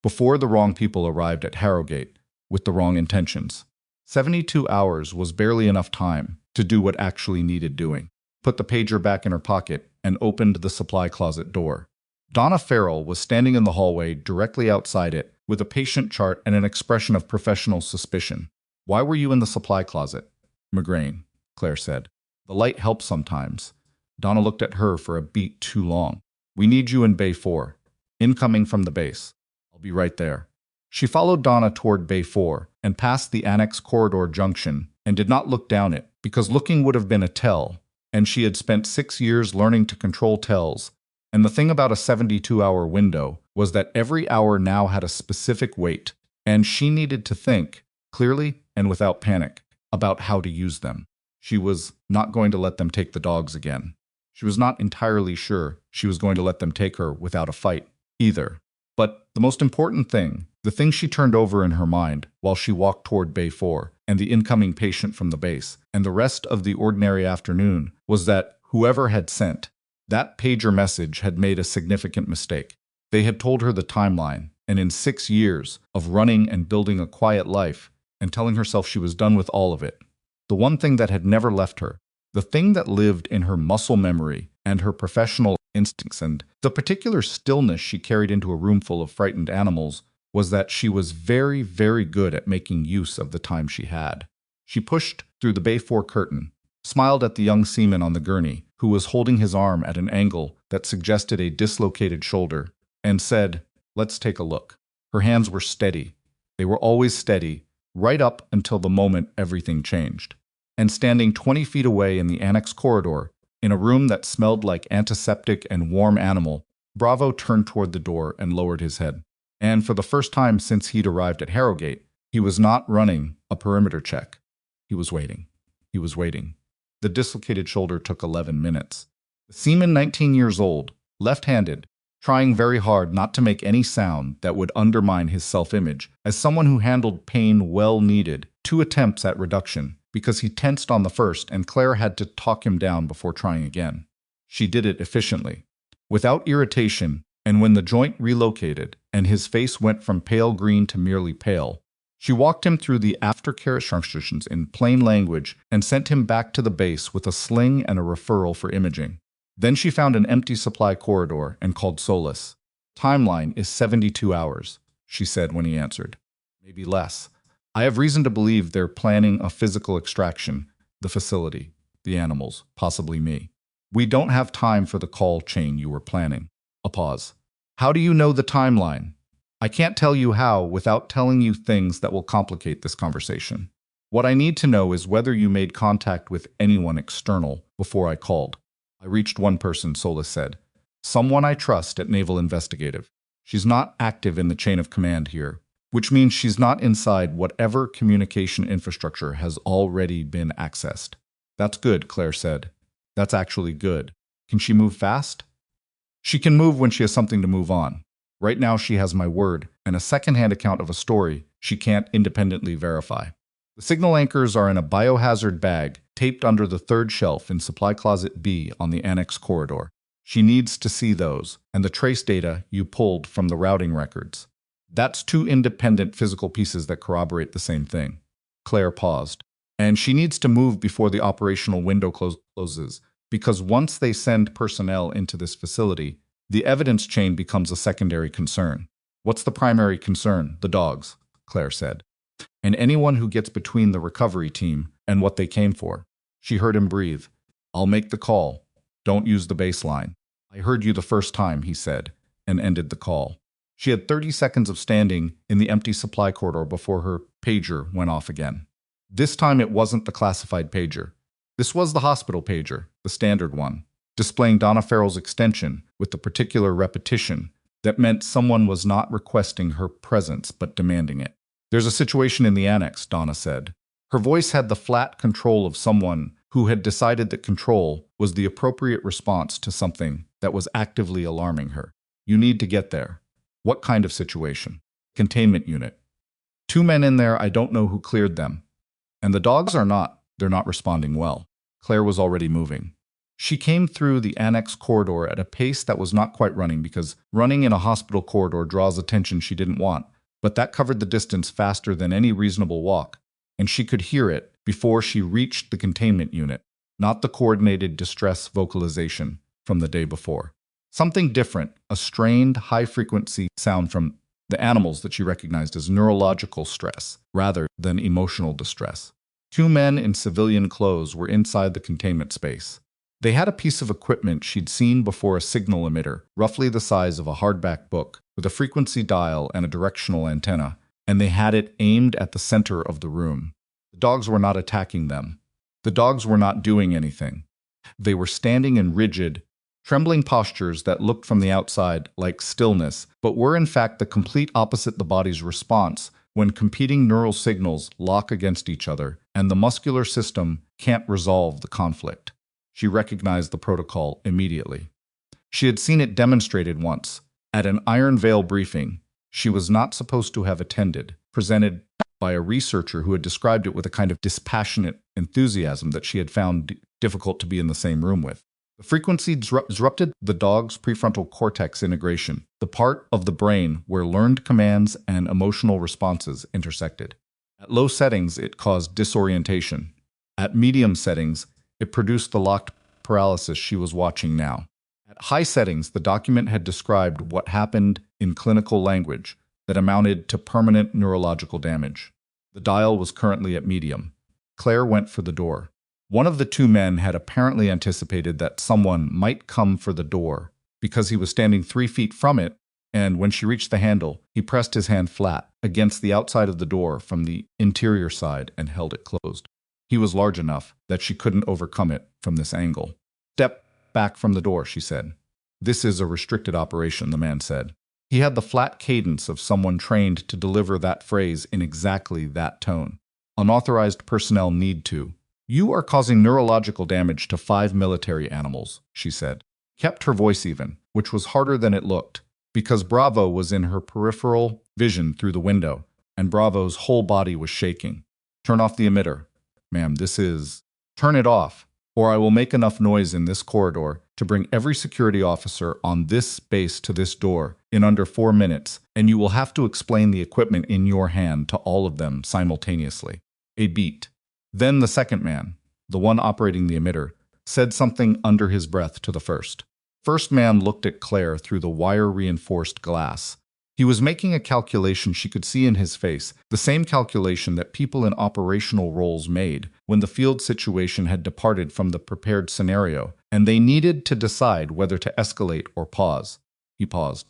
Before the wrong people arrived at Harrogate with the wrong intentions, 72 hours was barely enough time to do what actually needed doing. Put the pager back in her pocket and opened the supply closet door. Donna Farrell was standing in the hallway directly outside it with a patient chart and an expression of professional suspicion. "Why were you in the supply closet?" "Migraine," Claire said. "The light helps sometimes." Donna looked at her for a beat too long. "We need you in Bay 4. Incoming from the base." "I'll be right there." She followed Donna toward Bay 4 and past the annex corridor junction and did not look down it because looking would have been a tell, and she had spent 6 years learning to control tells. And the thing about a 72-hour window was that every hour now had a specific weight, and she needed to think, clearly and without panic, about how to use them. She was not going to let them take the dogs again. She was not entirely sure she was going to let them take her without a fight, either. But the most important thing, the thing she turned over in her mind while she walked toward Bay 4 and the incoming patient from the base and the rest of the ordinary afternoon, was that whoever had sent that pager message had made a significant mistake. They had told her the timeline, and in 6 years of running and building a quiet life and telling herself she was done with all of it, the one thing that had never left her, the thing that lived in her muscle memory and her professional instincts and the particular stillness she carried into a room full of frightened animals, was that she was very, very good at making use of the time she had. She pushed through the Bay 4 curtain, smiled at the young seaman on the gurney, who was holding his arm at an angle that suggested a dislocated shoulder, and said, "Let's take a look." Her hands were steady. They were always steady, right up until the moment everything changed. And standing 20 feet away in the annex corridor, in a room that smelled like antiseptic and warm animal, Bravo turned toward the door and lowered his head. And for the first time since he'd arrived at Harrogate, he was not running a perimeter check. He was waiting. He was waiting. The dislocated shoulder took 11 minutes. The seaman, 19 years old, left-handed, trying very hard not to make any sound that would undermine his self-image, as someone who handled pain well needed 2 attempts at reduction, because he tensed on the first and Claire had to talk him down before trying again. She did it efficiently, without irritation, and when the joint relocated and his face went from pale green to merely pale, she walked him through the aftercare instructions in plain language and sent him back to the base with a sling and a referral for imaging. Then she found an empty supply corridor and called Solis. "Timeline is 72 hours, she said when he answered. "Maybe less. I have reason to believe they're planning a physical extraction, the facility, the animals, possibly me. We don't have time for the call chain you were planning." A pause. "How do you know the timeline?" "I can't tell you how without telling you things that will complicate this conversation. What I need to know is whether you made contact with anyone external before I called." "I reached one person," Solis said. "Someone I trust at Naval Investigative. She's not active in the chain of command here, which means she's not inside whatever communication infrastructure has already been accessed." "That's good," Claire said. "That's actually good. Can she move fast?" "She can move when she has something to move on. Right now she has my word and a second-hand account of a story she can't independently verify. The signal anchors are in a biohazard bag taped under the 3rd shelf in Supply Closet B on the annex corridor. She needs to see those and the trace data you pulled from the routing records. That's 2 independent physical pieces that corroborate the same thing." Claire paused. "And she needs to move before the operational window closes, because once they send personnel into this facility, the evidence chain becomes a secondary concern." "What's the primary concern?" "The dogs," Claire said. "And anyone who gets between the recovery team and what they came for." She heard him breathe. "I'll make the call. Don't use the baseline." "I heard you the first time," he said, and ended the call. She had 30 seconds of standing in the empty supply corridor before her pager went off again. This time it wasn't the classified pager. This was the hospital pager, the standard one, displaying Donna Farrell's extension with the particular repetition that meant someone was not requesting her presence but demanding it. "There's a situation in the annex," Donna said. Her voice had the flat control of someone who had decided that control was the appropriate response to something that was actively alarming her. "You need to get there." "What kind of situation?" "Containment unit. 2 men in there, I don't know who cleared them. And the dogs are not, they're not responding well." Claire was already moving. She came through the annex corridor at a pace that was not quite running, because running in a hospital corridor draws attention she didn't want, but that covered the distance faster than any reasonable walk, and she could hear it before she reached the containment unit, not the coordinated distress vocalization from the day before. Something different, a strained, high-frequency sound from the animals that she recognized as neurological stress rather than emotional distress. Two men in civilian clothes were inside the containment space. They had a piece of equipment she'd seen before, a signal emitter, roughly the size of a hardback book, with a frequency dial and a directional antenna, and they had it aimed at the center of the room. The dogs were not attacking them. The dogs were not doing anything. They were standing in rigid, trembling postures that looked from the outside like stillness, but were in fact the complete opposite: the body's response when competing neural signals lock against each other and the muscular system can't resolve the conflict. She recognized the protocol immediately. She had seen it demonstrated once, at an Iron Veil briefing she was not supposed to have attended, presented by a researcher who had described it with a kind of dispassionate enthusiasm that she had found difficult to be in the same room with. The frequency disrupted the dog's prefrontal cortex integration, the part of the brain where learned commands and emotional responses intersected. At low settings, it caused disorientation. At medium settings, it produced the locked paralysis she was watching now. At high settings, the document had described what happened in clinical language that amounted to permanent neurological damage. The dial was currently at medium. Claire went for the door. One of the two men had apparently anticipated that someone might come for the door because he was standing 3 feet from it, and when she reached the handle, he pressed his hand flat against the outside of the door from the interior side and held it closed. He was large enough that she couldn't overcome it from this angle. "Step back from the door," she said. "This is a restricted operation," the man said. He had the flat cadence of someone trained to deliver that phrase in exactly that tone. "Unauthorized personnel need to. You are causing neurological damage to 5 military animals," she said. Kept her voice even, which was harder than it looked, because Bravo was in her peripheral vision through the window, and Bravo's whole body was shaking. "Turn off the emitter. Ma'am, this is... Turn it off, or I will make enough noise in this corridor to bring every security officer on this base to this door in under 4 minutes, and you will have to explain the equipment in your hand to all of them simultaneously." A beat. Then the second man, the one operating the emitter, said something under his breath to the first. First man looked at Claire through the wire-reinforced glass. He was making a calculation she could see in his face, the same calculation that people in operational roles made when the field situation had departed from the prepared scenario, and they needed to decide whether to escalate or pause. He paused.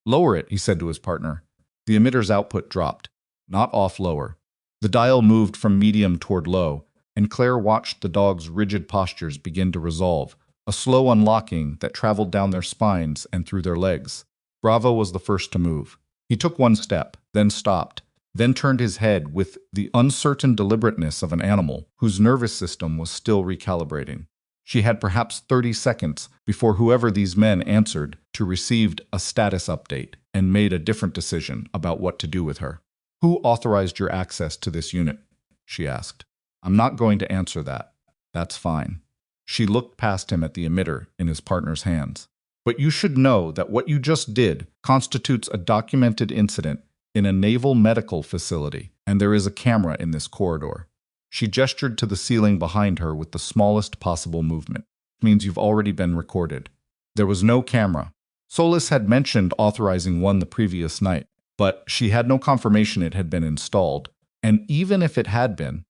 "Lower it," he said to his partner. The emitter's output dropped. "Not off, lower." The dial moved from medium toward low, and Claire watched the dog's rigid postures begin to resolve, a slow unlocking that traveled down their spines and through their legs. Bravo was the first to move. He took one step, then stopped, then turned his head with the uncertain deliberateness of an animal whose nervous system was still recalibrating. She had perhaps 30 seconds before whoever these men answered to received a status update and made a different decision about what to do with her. "Who authorized your access to this unit?" she asked. "I'm not going to answer that." "That's fine." She looked past him at the emitter in his partner's hands. "But you should know that what you just did constitutes a documented incident in a naval medical facility, and there is a camera in this corridor." She gestured to the ceiling behind her with the smallest possible movement. "It means you've already been recorded." There was no camera. Solis had mentioned authorizing one the previous night, but she had no confirmation it had been installed, and even if it had been,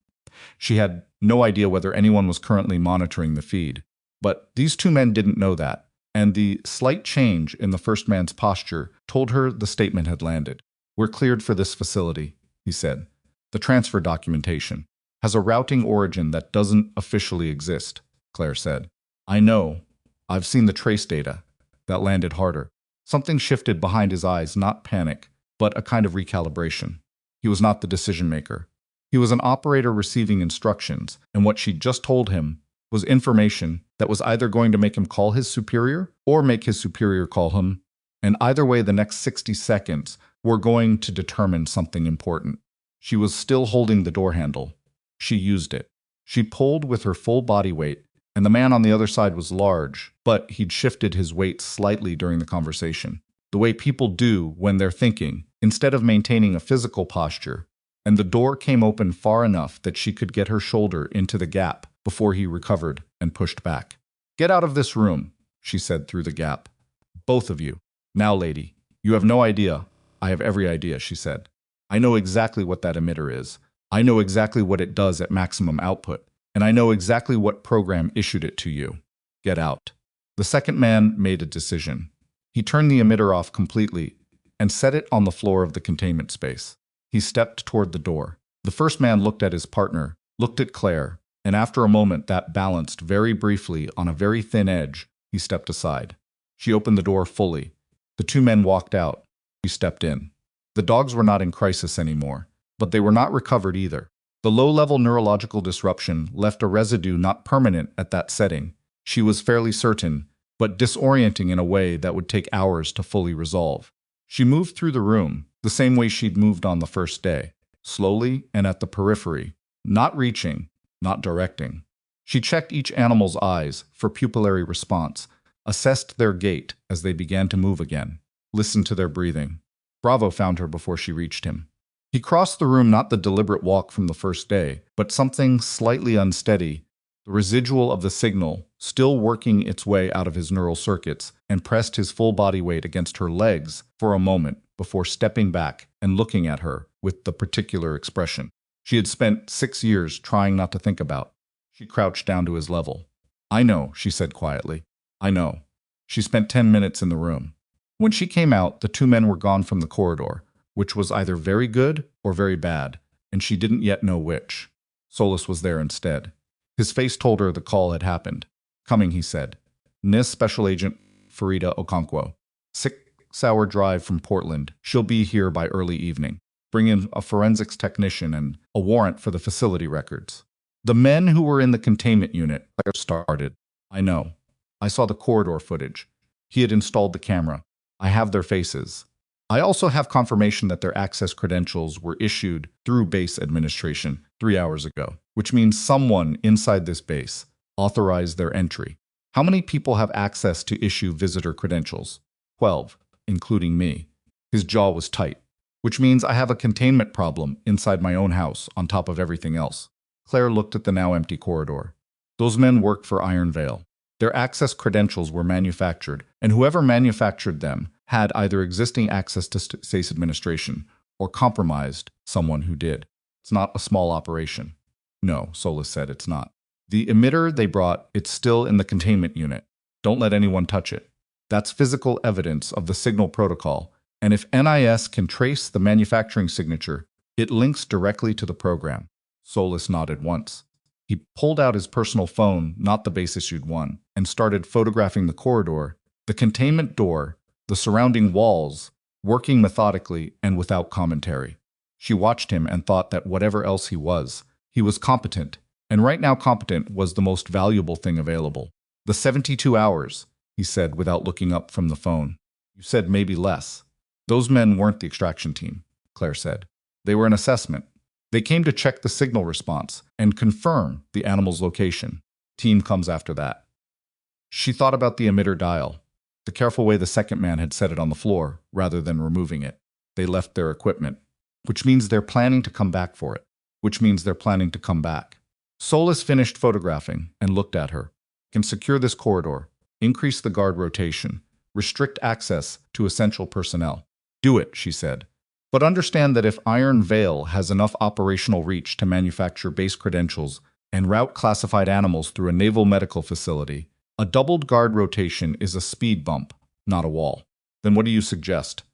she had no idea whether anyone was currently monitoring the feed. But these two men didn't know that, and the slight change in the first man's posture told her the statement had landed. "We're cleared for this facility," he said. "The transfer documentation has a routing origin that doesn't officially exist," Claire said. "I know. I've seen the trace data." That landed harder. Something shifted behind his eyes, not panic, but a kind of recalibration. He was not the decision-maker. He was an operator receiving instructions, and what she just told him was information that was either going to make him call his superior or make his superior call him, and either way the next 60 seconds were going to determine something important. She was still holding the door handle. She used it. She pulled with her full body weight, and the man on the other side was large, but he'd shifted his weight slightly during the conversation, the way people do when they're thinking, instead of maintaining a physical posture. And the door came open far enough that she could get her shoulder into the gap before he recovered and pushed back. "Get out of this room," she said through the gap. "Both of you. Now, lady, you have no idea." "I have every idea," she said. "I know exactly what that emitter is. I know exactly what it does at maximum output, and I know exactly what program issued it to you. Get out." The second man made a decision. He turned the emitter off completely and set it on the floor of the containment space. He stepped toward the door. The first man looked at his partner, looked at Claire, and after a moment that balanced very briefly on a very thin edge, he stepped aside. She opened the door fully. The two men walked out. She stepped in. The dogs were not in crisis anymore, but they were not recovered either. The low-level neurological disruption left a residue not permanent at that setting. She was fairly certain, but disorienting in a way that would take hours to fully resolve. She moved through the room, the same way she'd moved on the first day, slowly and at the periphery, not reaching, not directing. She checked each animal's eyes for pupillary response, assessed their gait as they began to move again, listened to their breathing. Bravo found her before she reached him. He crossed the room, not the deliberate walk from the first day, but something slightly unsteady, the residual of the signal still working its way out of his neural circuits, and pressed his full body weight against her legs for a moment before stepping back and looking at her with the particular expression she had spent 6 years trying not to think about. She crouched down to his level. "I know," she said quietly. "I know." She spent 10 minutes in the room. When she came out, the two men were gone from the corridor, which was either very good or very bad, and she didn't yet know which. Solus was there instead. His face told her the call had happened. "Coming," he said. "NIS Special Agent Farida Okonkwo. 6-hour drive from Portland. She'll be here by early evening. Bring in a forensics technician and a warrant for the facility records." The men who were in the containment unit started. "I know. I saw the corridor footage. He had installed the camera. I have their faces. I also have confirmation that their access credentials were issued through base administration 3 hours ago, which means someone inside this base authorized their entry. How many people have access to issue visitor credentials? 12, including me." His jaw was tight. "Which means I have a containment problem inside my own house on top of everything else." Claire looked at the now empty corridor. "Those men work for Iron Veil. Their access credentials were manufactured, and whoever manufactured them had either existing access to SACE administration or compromised someone who did. It's not a small operation." "No," Solus said, "it's not. The emitter they brought, it's still in the containment unit. Don't let anyone touch it. That's physical evidence of the signal protocol, and if NIS can trace the manufacturing signature, it links directly to the program." Solus nodded once. He pulled out his personal phone, not the base-issued one, and started photographing the corridor, the containment door, the surrounding walls, working methodically and without commentary. She watched him and thought that whatever else he was competent, and right now competent was the most valuable thing available. "The 72 hours, he said without looking up from the phone. "You said maybe less." "Those men weren't the extraction team," Claire said. "They were an assessment. They came to check the signal response and confirm the animal's location. Team comes after that." She thought about the emitter dial, the careful way the second man had set it on the floor rather than removing it. They left their equipment, which means they're planning to come back for it, which means they're planning to come back. Solus finished photographing and looked at her. "Can secure this corridor, increase the guard rotation, restrict access to essential personnel." "Do it," she said. "But understand that if Iron Veil has enough operational reach to manufacture base credentials and route classified animals through a naval medical facility, a doubled guard rotation is a speed bump, not a wall. Then what do you suggest?"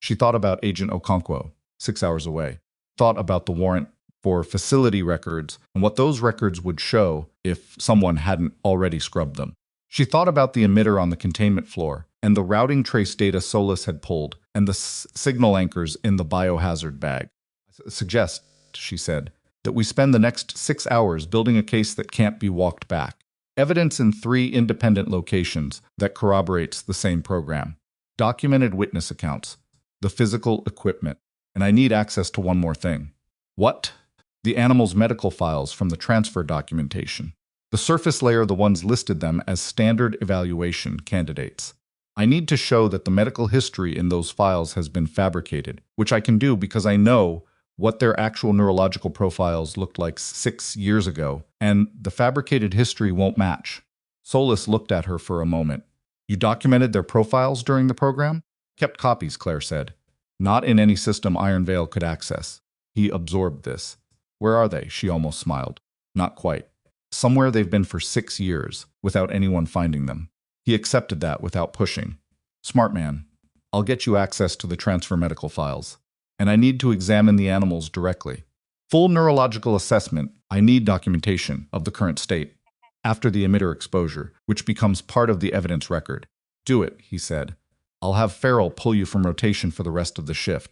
She thought about Agent Okonkwo, 6 hours away, thought about the warrant for facility records and what those records would show if someone hadn't already scrubbed them. She thought about the emitter on the containment floor and the routing trace data Solus had pulled and the signal anchors in the biohazard bag. "I suggest," she said, "that we spend the next 6 hours building a case that can't be walked back. Evidence in 3 independent locations that corroborates the same program. Documented witness accounts, the physical equipment, and I need access to one more thing." "What?" "The animal's medical files from the transfer documentation." The surface layer, the ones listed them as standard evaluation candidates. I need to show that the medical history in those files has been fabricated, which I can do because I know what their actual neurological profiles looked like 6 years ago, and the fabricated history won't match. Solis looked at her for a moment. You documented their profiles during the program? Kept copies, Claire said. Not in any system Iron Veil could access. He absorbed this. Where are they? She almost smiled. Not quite. Somewhere they've been for 6 years, without anyone finding them. He accepted that without pushing. Smart man. I'll get you access to the transfer medical files. And I need to examine the animals directly. Full neurological assessment. I need documentation of the current state after the emitter exposure, which becomes part of the evidence record. Do it, he said. I'll have Farrell pull you from rotation for the rest of the shift.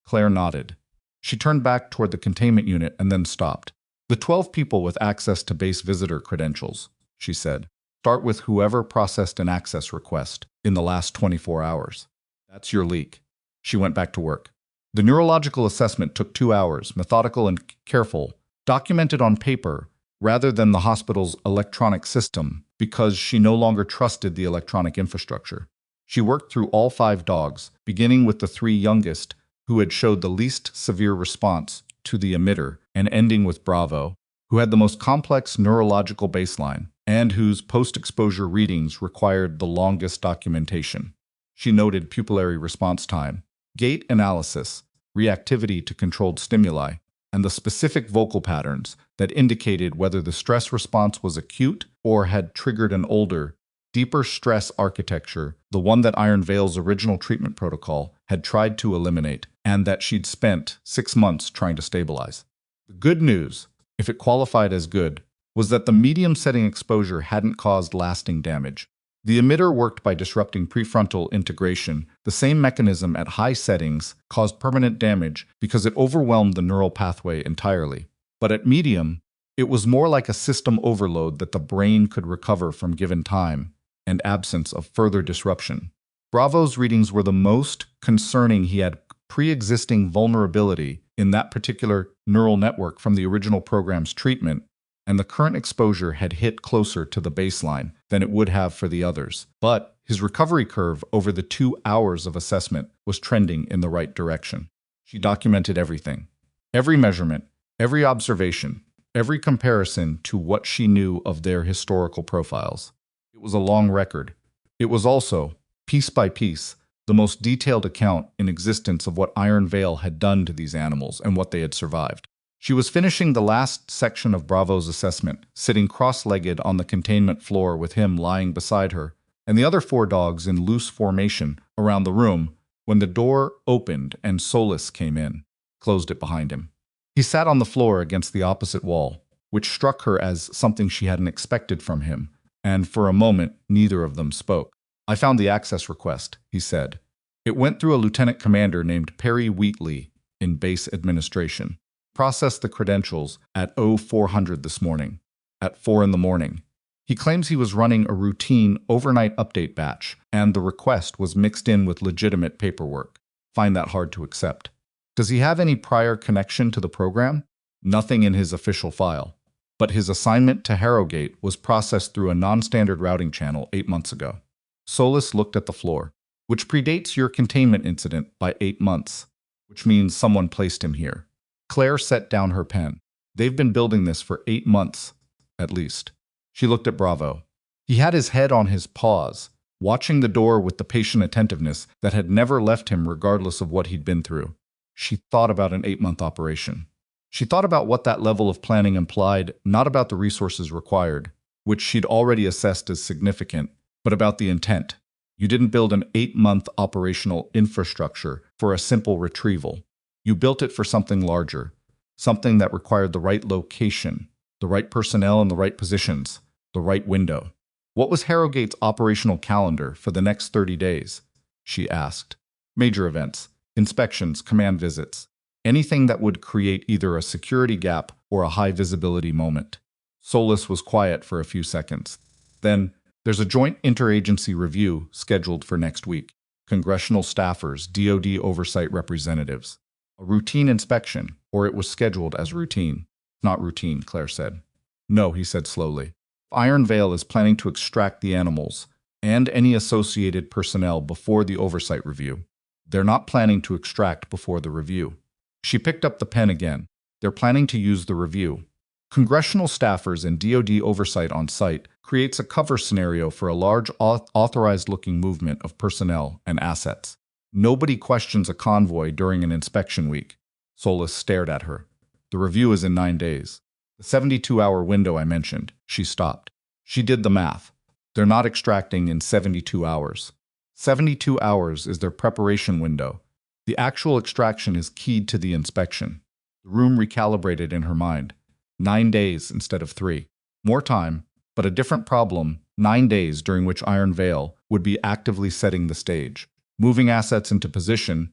Claire nodded. She turned back toward the containment unit and then stopped. The 12 people with access to base visitor credentials, she said. Start with whoever processed an access request in the last 24 hours. That's your leak. She went back to work. The neurological assessment took 2 hours, methodical and careful, documented on paper rather than the hospital's electronic system, because she no longer trusted the electronic infrastructure. She worked through all 5 dogs, beginning with the 3 youngest, who had showed the least severe response to the emitter, and ending with Bravo, who had the most complex neurological baseline, and whose post-exposure readings required the longest documentation. She noted pupillary response time, gait analysis, reactivity to controlled stimuli, and the specific vocal patterns that indicated whether the stress response was acute or had triggered an older, deeper stress architecture, the one that Iron Veil's original treatment protocol had tried to eliminate, and that she'd spent 6 months trying to stabilize. The good news, if it qualified as good, was that the medium-setting exposure hadn't caused lasting damage. The emitter worked by disrupting prefrontal integration. The same mechanism at high settings caused permanent damage because it overwhelmed the neural pathway entirely. But at medium, it was more like a system overload that the brain could recover from given time and absence of further disruption. Bravo's readings were the most concerning. He had pre-existing vulnerability in that particular neural network from the original program's treatment, and the current exposure had hit closer to the baseline than it would have for the others. But his recovery curve over the 2 hours of assessment was trending in the right direction. She documented everything. Every measurement, every observation, every comparison to what she knew of their historical profiles. It was a long record. It was also, piece by piece, the most detailed account in existence of what Iron Veil had done to these animals and what they had survived. She was finishing the last section of Bravo's assessment, sitting cross-legged on the containment floor with him lying beside her, and the other 4 dogs in loose formation around the room, when the door opened and Solis came in, closed it behind him. He sat on the floor against the opposite wall, which struck her as something she hadn't expected from him, and for a moment neither of them spoke. I found the access request, he said. It went through a lieutenant commander named Perry Wheatley in base administration. Processed the credentials at 0400 this morning, at 4 in the morning. He claims he was running a routine overnight update batch, and the request was mixed in with legitimate paperwork. Find that hard to accept. Does he have any prior connection to the program? Nothing in his official file. But his assignment to Harrogate was processed through a non-standard routing channel 8 months ago. Solis looked at the floor, which predates your containment incident by 8 months, which means someone placed him here. Claire set down her pen. They've been building this for 8 months, at least. She looked at Bravo. He had his head on his paws, watching the door with the patient attentiveness that had never left him regardless of what he'd been through. She thought about an 8-month operation. She thought about what that level of planning implied, not about the resources required, which she'd already assessed as significant, but about the intent. You didn't build an 8-month operational infrastructure for a simple retrieval. You built it for something larger, something that required the right location, the right personnel in the right positions, the right window. What was Harrogate's operational calendar for the next 30 days? She asked. Major events, inspections, command visits, anything that would create either a security gap or a high-visibility moment. Solis was quiet for a few seconds. Then, there's a joint interagency review scheduled for next week. Congressional staffers, DoD oversight representatives. A routine inspection, or it was scheduled as routine. Not routine, Claire said. No, he said slowly. Iron Veil is planning to extract the animals and any associated personnel before the oversight review. They're not planning to extract before the review. She picked up the pen again. They're planning to use the review. Congressional staffers and DoD oversight on site creates a cover scenario for a large authorized-looking movement of personnel and assets. Nobody questions a convoy during an inspection week. Solis stared at her. The review is in 9 days. The 72-hour window I mentioned. She stopped. She did the math. They're not extracting in 72 hours. 72 hours is their preparation window. The actual extraction is keyed to the inspection. The room recalibrated in her mind. 9 days instead of 3. More time, but a different problem. 9 days during which Iron Veil would be actively setting the stage, moving assets into position,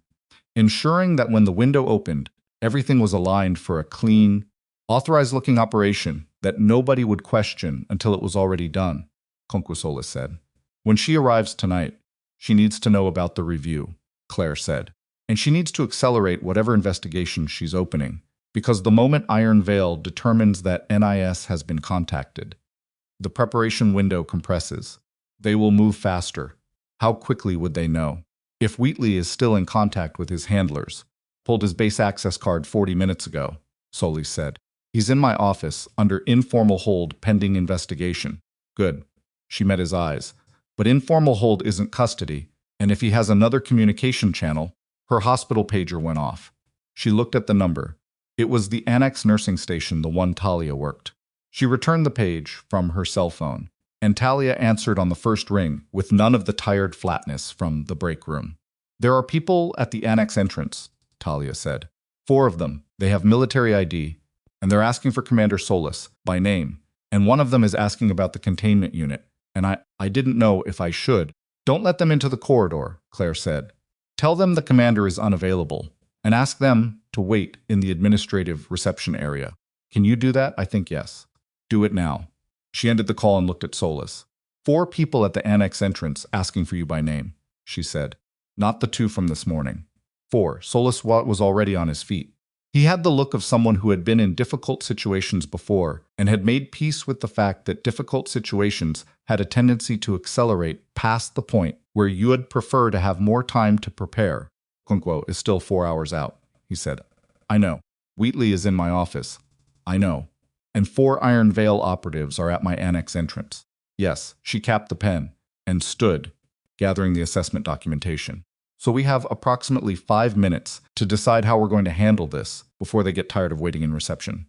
ensuring that when the window opened, everything was aligned for a clean, authorized-looking operation that nobody would question until it was already done, Conquasolis said. When she arrives tonight, she needs to know about the review, Claire said, and she needs to accelerate whatever investigation she's opening, because the moment Iron Veil determines that NIS has been contacted, the preparation window compresses. They will move faster. How quickly would they know? If Wheatley is still in contact with his handlers, pulled his base access card 40 minutes ago, Solis said. He's in my office, under informal hold pending investigation. Good. She met his eyes. But informal hold isn't custody, and if he has another communication channel, her hospital pager went off. She looked at the number. It was the annex nursing station, the one Talia worked. She returned the page from her cell phone, and Talia answered on the first ring with none of the tired flatness from the break room. There are people at the annex entrance, Talia said. 4 of them. They have military ID, and they're asking for Commander Solis by name, and one of them is asking about the containment unit, and I didn't know if I should. Don't let them into the corridor, Claire said. Tell them the commander is unavailable, and ask them to wait in the administrative reception area. Can you do that? I think yes. Do it now. She ended the call and looked at Solis. 4 people at the annex entrance asking for you by name, she said. Not the 2 from this morning. 4. Solis was already on his feet. He had the look of someone who had been in difficult situations before and had made peace with the fact that difficult situations had a tendency to accelerate past the point where you would prefer to have more time to prepare. Kunquo is still 4 hours out, he said. I know. Wheatley is in my office. I know. And 4 Iron Veil operatives are at my annex entrance. Yes, she capped the pen and stood, gathering the assessment documentation. So we have approximately 5 minutes to decide how we're going to handle this before they get tired of waiting in reception.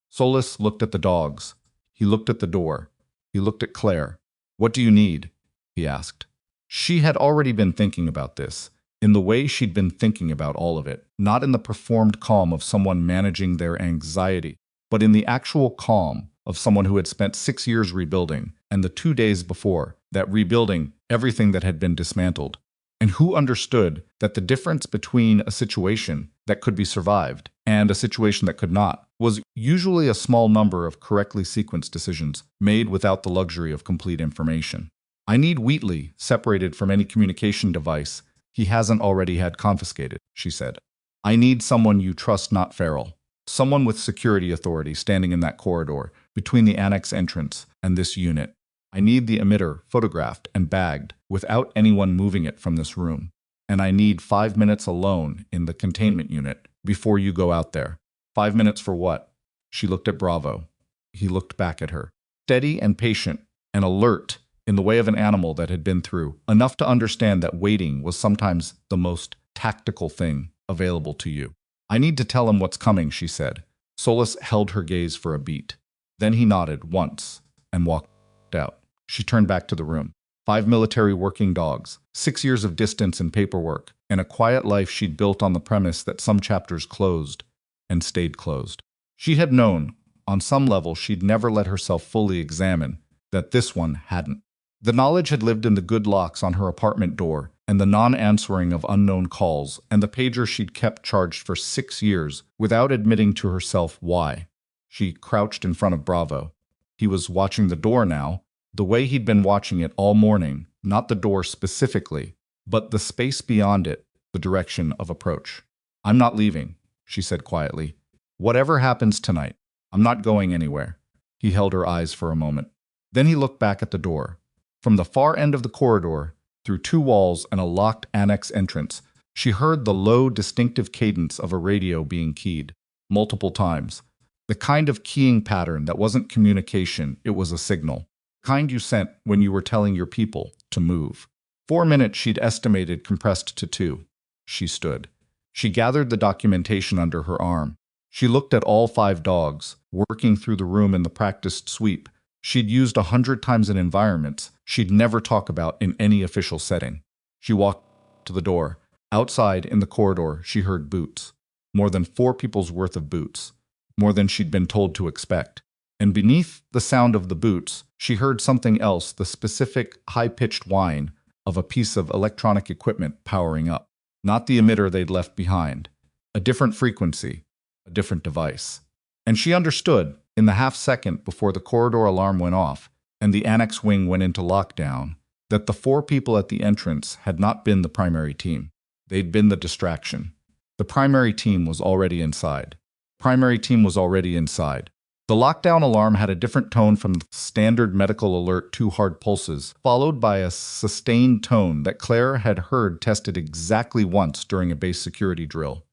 Solis looked at the dogs. He looked at the door. He looked at Claire. What do you need? He asked. She had already been thinking about this, in the way she'd been thinking about all of it, not in the performed calm of someone managing their anxiety, but in the actual calm of someone who had spent 6 years rebuilding, and the 2 days before that rebuilding everything that had been dismantled, and who understood that the difference between a situation that could be survived and a situation that could not was usually a small number of correctly sequenced decisions made without the luxury of complete information. I need Wheatley separated from any communication device he hasn't already had confiscated, she said. I need someone you trust, not Farrell. Someone with security authority standing in that corridor between the annex entrance and this unit. I need the emitter photographed and bagged without anyone moving it from this room. And I need 5 minutes alone in the containment unit before you go out there. 5 minutes for what? She looked at Bravo. He looked back at her. Steady and patient and alert in the way of an animal that had been through enough to understand that waiting was sometimes the most tactical thing available to you. I need to tell him what's coming, she said. Solis held her gaze for a beat. Then he nodded once and walked out. She turned back to the room. 5 military working dogs, 6 years of distance and paperwork, and a quiet life she'd built on the premise that some chapters closed and stayed closed. She had known, on some level she'd never let herself fully examine, that this one hadn't. The knowledge had lived in the good locks on her apartment door and the non-answering of unknown calls and the pager she'd kept charged for 6 years without admitting to herself why. She crouched in front of Bravo. He was watching the door now, the way he'd been watching it all morning, not the door specifically, but the space beyond it, the direction of approach. I'm not leaving, she said quietly. Whatever happens tonight, I'm not going anywhere. He held her eyes for a moment. Then he looked back at the door. From the far end of the corridor, through two walls and a locked annex entrance, she heard the low, distinctive cadence of a radio being keyed, multiple times. The kind of keying pattern that wasn't communication, it was a signal. Kind you sent when you were telling your people to move. 4 minutes she'd estimated compressed to 2. She stood. She gathered the documentation under her arm. She looked at all 5 dogs, working through the room in the practiced sweep she'd used 100 times in environments she'd never talk about in any official setting. She walked to the door. Outside, in the corridor, she heard boots. More than 4 people's worth of boots. More than she'd been told to expect. And beneath the sound of the boots, she heard something else, the specific, high-pitched whine of a piece of electronic equipment powering up. Not the emitter they'd left behind. A different frequency. A different device. And she understood, in the half-second before the corridor alarm went off and the annex wing went into lockdown, that the 4 people at the entrance had not been the primary team. They'd been the distraction. The primary team was already inside. Primary team was already inside. The lockdown alarm had a different tone from the standard medical alert 2 hard pulses, followed by a sustained tone that Claire had heard tested exactly once during a base security drill.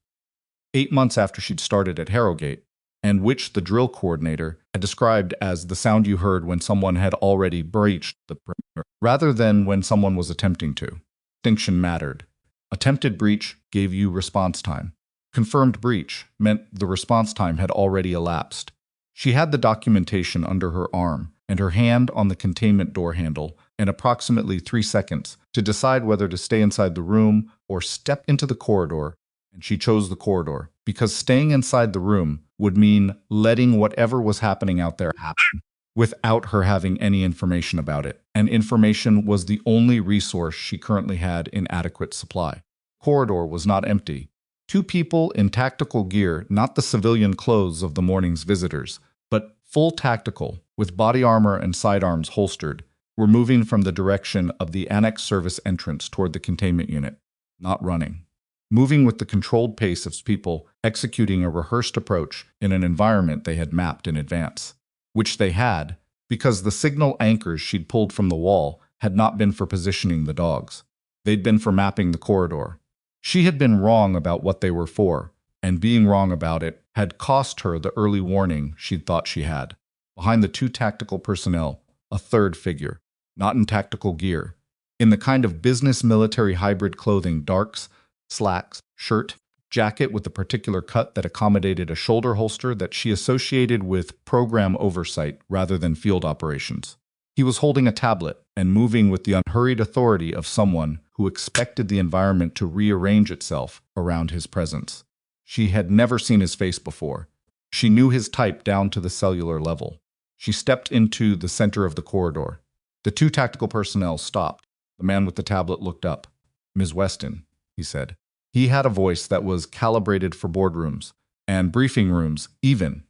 8 months after she'd started at Harrogate, and which the drill coordinator had described as the sound you heard when someone had already breached the perimeter, rather than when someone was attempting to. Distinction mattered. Attempted breach gave you response time. Confirmed breach meant the response time had already elapsed. She had the documentation under her arm and her hand on the containment door handle and approximately 3 seconds to decide whether to stay inside the room or step into the corridor, and she chose the corridor because staying inside the room would mean letting whatever was happening out there happen without her having any information about it, and information was the only resource she currently had in adequate supply. Corridor was not empty. 2 people in tactical gear, not the civilian clothes of the morning's visitors, but full tactical, with body armor and sidearms holstered, were moving from the direction of the annex service entrance toward the containment unit, not running. Moving with the controlled pace of people executing a rehearsed approach in an environment they had mapped in advance. Which they had, because the signal anchors she'd pulled from the wall had not been for positioning the dogs. They'd been for mapping the corridor. She had been wrong about what they were for, and being wrong about it had cost her the early warning she'd thought she had. Behind the 2 tactical personnel, a third figure, not in tactical gear, in the kind of business-military hybrid clothing, darks, slacks, shirt, jacket with a particular cut that accommodated a shoulder holster that she associated with program oversight rather than field operations. He was holding a tablet and moving with the unhurried authority of someone who expected the environment to rearrange itself around his presence. She had never seen his face before. She knew his type down to the cellular level. She stepped into the center of the corridor. The 2 tactical personnel stopped. The man with the tablet looked up. "Ms. Weston," he said. He had a voice that was calibrated for boardrooms, and briefing rooms even,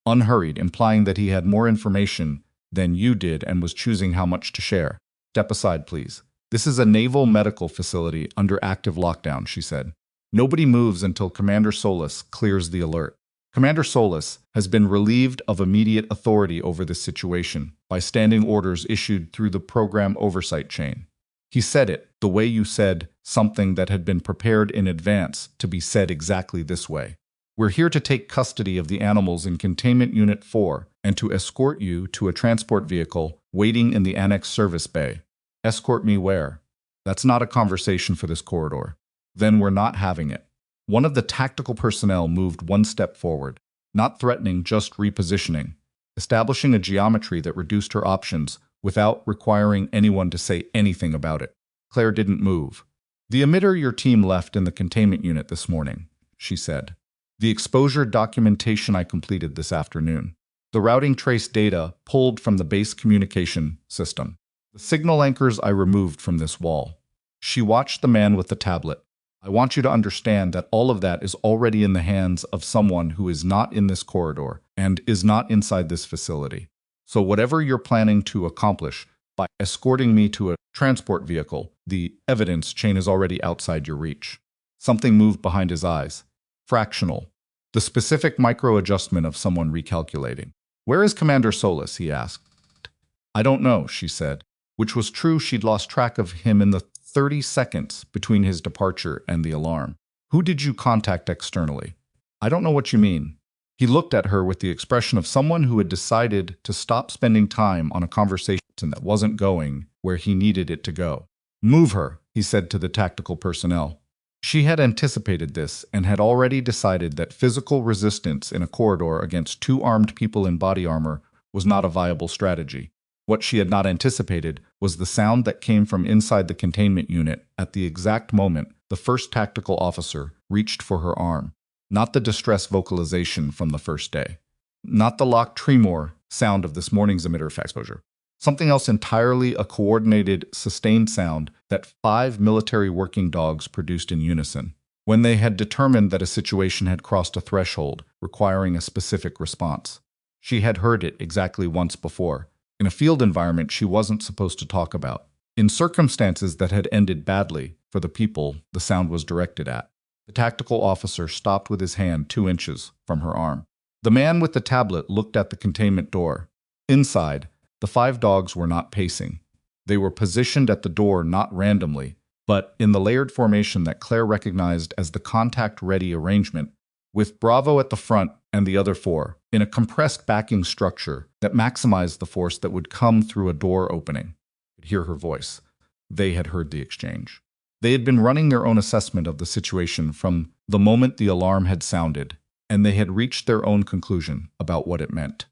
unhurried, implying that he had more information than you did and was choosing how much to share. "Step aside, please. This is a naval medical facility under active lockdown," she said. "Nobody moves until Commander Solis clears the alert. Commander Solis has been relieved of immediate authority over this situation by standing orders issued through the program oversight chain." He said it the way you said something that had been prepared in advance to be said exactly this way. "We're here to take custody of the animals in Containment Unit 4 and to escort you to a transport vehicle waiting in the annex service bay." "Escort me where?" "That's not a conversation for this corridor." "Then we're not having it." One of the tactical personnel moved 1 step forward, not threatening, just repositioning, establishing a geometry that reduced her options without requiring anyone to say anything about it. Claire didn't move. "The emitter your team left in the containment unit this morning," she said. "The exposure documentation I completed this afternoon. The routing trace data pulled from the base communication system. The signal anchors I removed from this wall." She watched the man with the tablet. "I want you to understand that all of that is already in the hands of someone who is not in this corridor and is not inside this facility. So whatever you're planning to accomplish by escorting me to a transport vehicle, the evidence chain is already outside your reach." Something moved behind his eyes. Fractional. The specific micro-adjustment of someone recalculating. "Where is Commander Solis?" he asked. I don't know, she said, which was true. She'd lost track of him in the 30 seconds between his departure and the alarm. Who did you contact externally? I don't know what you mean. He looked at her with the expression of someone who had decided to stop spending time on a conversation that wasn't going where he needed it to go. Move her, he said to the tactical personnel. She had anticipated this and had already decided that physical resistance in a corridor against two armed people in body armor was not a viable strategy. What she had not anticipated was the sound that came from inside the containment unit at the exact moment the first tactical officer reached for her arm. Not the distress vocalization from the first day. Not the locked tremor sound of this morning's emitter exposure. Something else entirely, a coordinated, sustained sound that 5 military working dogs produced in unison, when they had determined that a situation had crossed a threshold requiring a specific response. She had heard it exactly once before, in a field environment she wasn't supposed to talk about, in circumstances that had ended badly for the people the sound was directed at. The tactical officer stopped with his hand 2 inches from her arm. The man with the tablet looked at the containment door. Inside, the 5 dogs were not pacing. They were positioned at the door not randomly, but in the layered formation that Claire recognized as the contact-ready arrangement, with Bravo at the front and the other 4, in a compressed backing structure that maximized the force that would come through a door opening. You could hear her voice. They had heard the exchange. They had been running their own assessment of the situation from the moment the alarm had sounded, and they had reached their own conclusion about what it meant.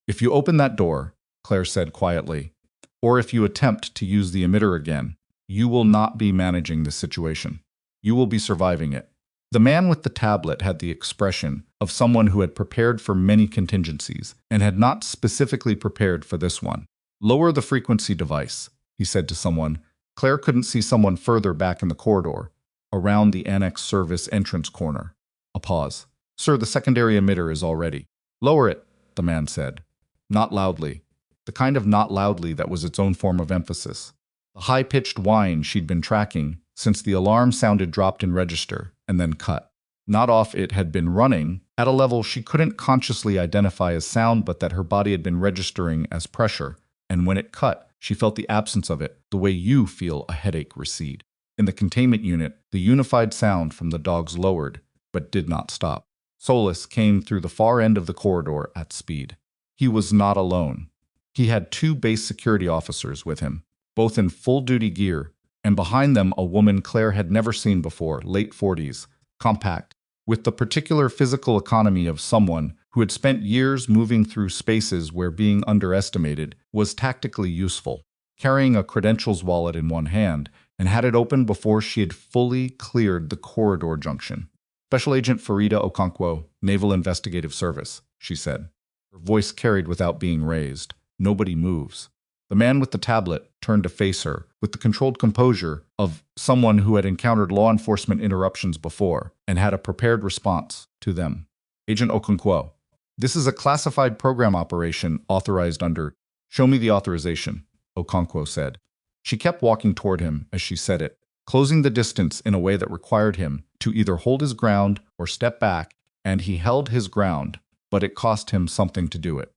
If you open that door, Claire said quietly, or if you attempt to use the emitter again, you will not be managing this situation. You will be surviving it. The man with the tablet had the expression of someone who had prepared for many contingencies and had not specifically prepared for this one. Lower the frequency device, he said to someone. Claire couldn't see someone further back in the corridor, around the annex service entrance corner. A pause. Sir, the secondary emitter is all ready. Lower it, the man said. Not loudly. The kind of not loudly that was its own form of emphasis. The high-pitched whine she'd been tracking since the alarm sounded dropped in register and then cut. Not off, it had been running at a level she couldn't consciously identify as sound, but that her body had been registering as pressure, and when it cut, she felt the absence of it, the way you feel a headache recede. In the containment unit, the unified sound from the dogs lowered, but did not stop. Solace came through the far end of the corridor at speed. He was not alone. He had 2 base security officers with him, both in full-duty gear, and behind them a woman Claire had never seen before, late 40s, compact, with the particular physical economy of someone who had spent years moving through spaces where being underestimated was tactically useful, carrying a credentials wallet in one hand, and had it open before she had fully cleared the corridor junction. Special Agent Farida Okonkwo, Naval Investigative Service, she said. Her voice carried without being raised. Nobody moves. The man with the tablet turned to face her with the controlled composure of someone who had encountered law enforcement interruptions before and had a prepared response to them. Agent Okonkwo, this is a classified program operation authorized under. Show me the authorization, Okonkwo said. She kept walking toward him as she said it, closing the distance in a way that required him to either hold his ground or step back, and he held his ground, but it cost him something to do it.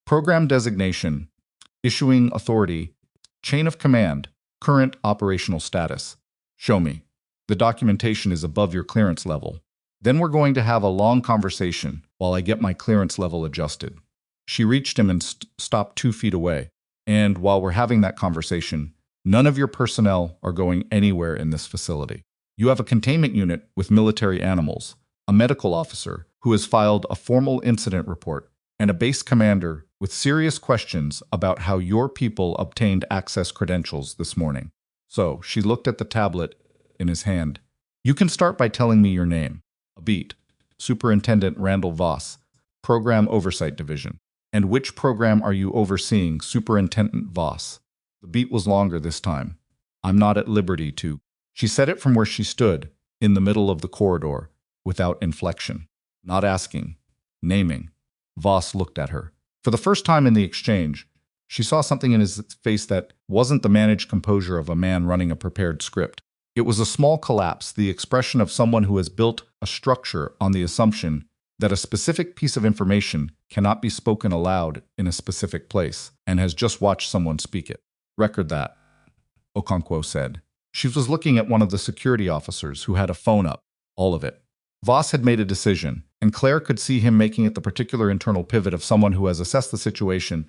Program designation, issuing authority, chain of command, current operational status. Show me. The documentation is above your clearance level. Then we're going to have a long conversation while I get my clearance level adjusted. She reached him and stopped 2 feet away. And while we're having that conversation, none of your personnel are going anywhere in this facility. You have a containment unit with military animals, a medical officer who has filed a formal incident report, and a base commander with serious questions about how your people obtained access credentials this morning. So she looked at the tablet in his hand. You can start by telling me your name. A beat. Superintendent Randall Voss, Program Oversight Division. And which program are you overseeing, Superintendent Voss? The beat was longer this time. I'm not at liberty to. She said it from where she stood, in the middle of the corridor, without inflection. Not asking. Naming. Voss looked at her. For the first time in the exchange, she saw something in his face that wasn't the managed composure of a man running a prepared script. It was a small collapse, the expression of someone who has built a structure on the assumption that a specific piece of information cannot be spoken aloud in a specific place and has just watched someone speak it. Record that, Okonkwo said. She was looking at one of the security officers who had a phone up, all of it. Voss had made a decision, and Claire could see him making it the particular internal pivot of someone who has assessed the situation,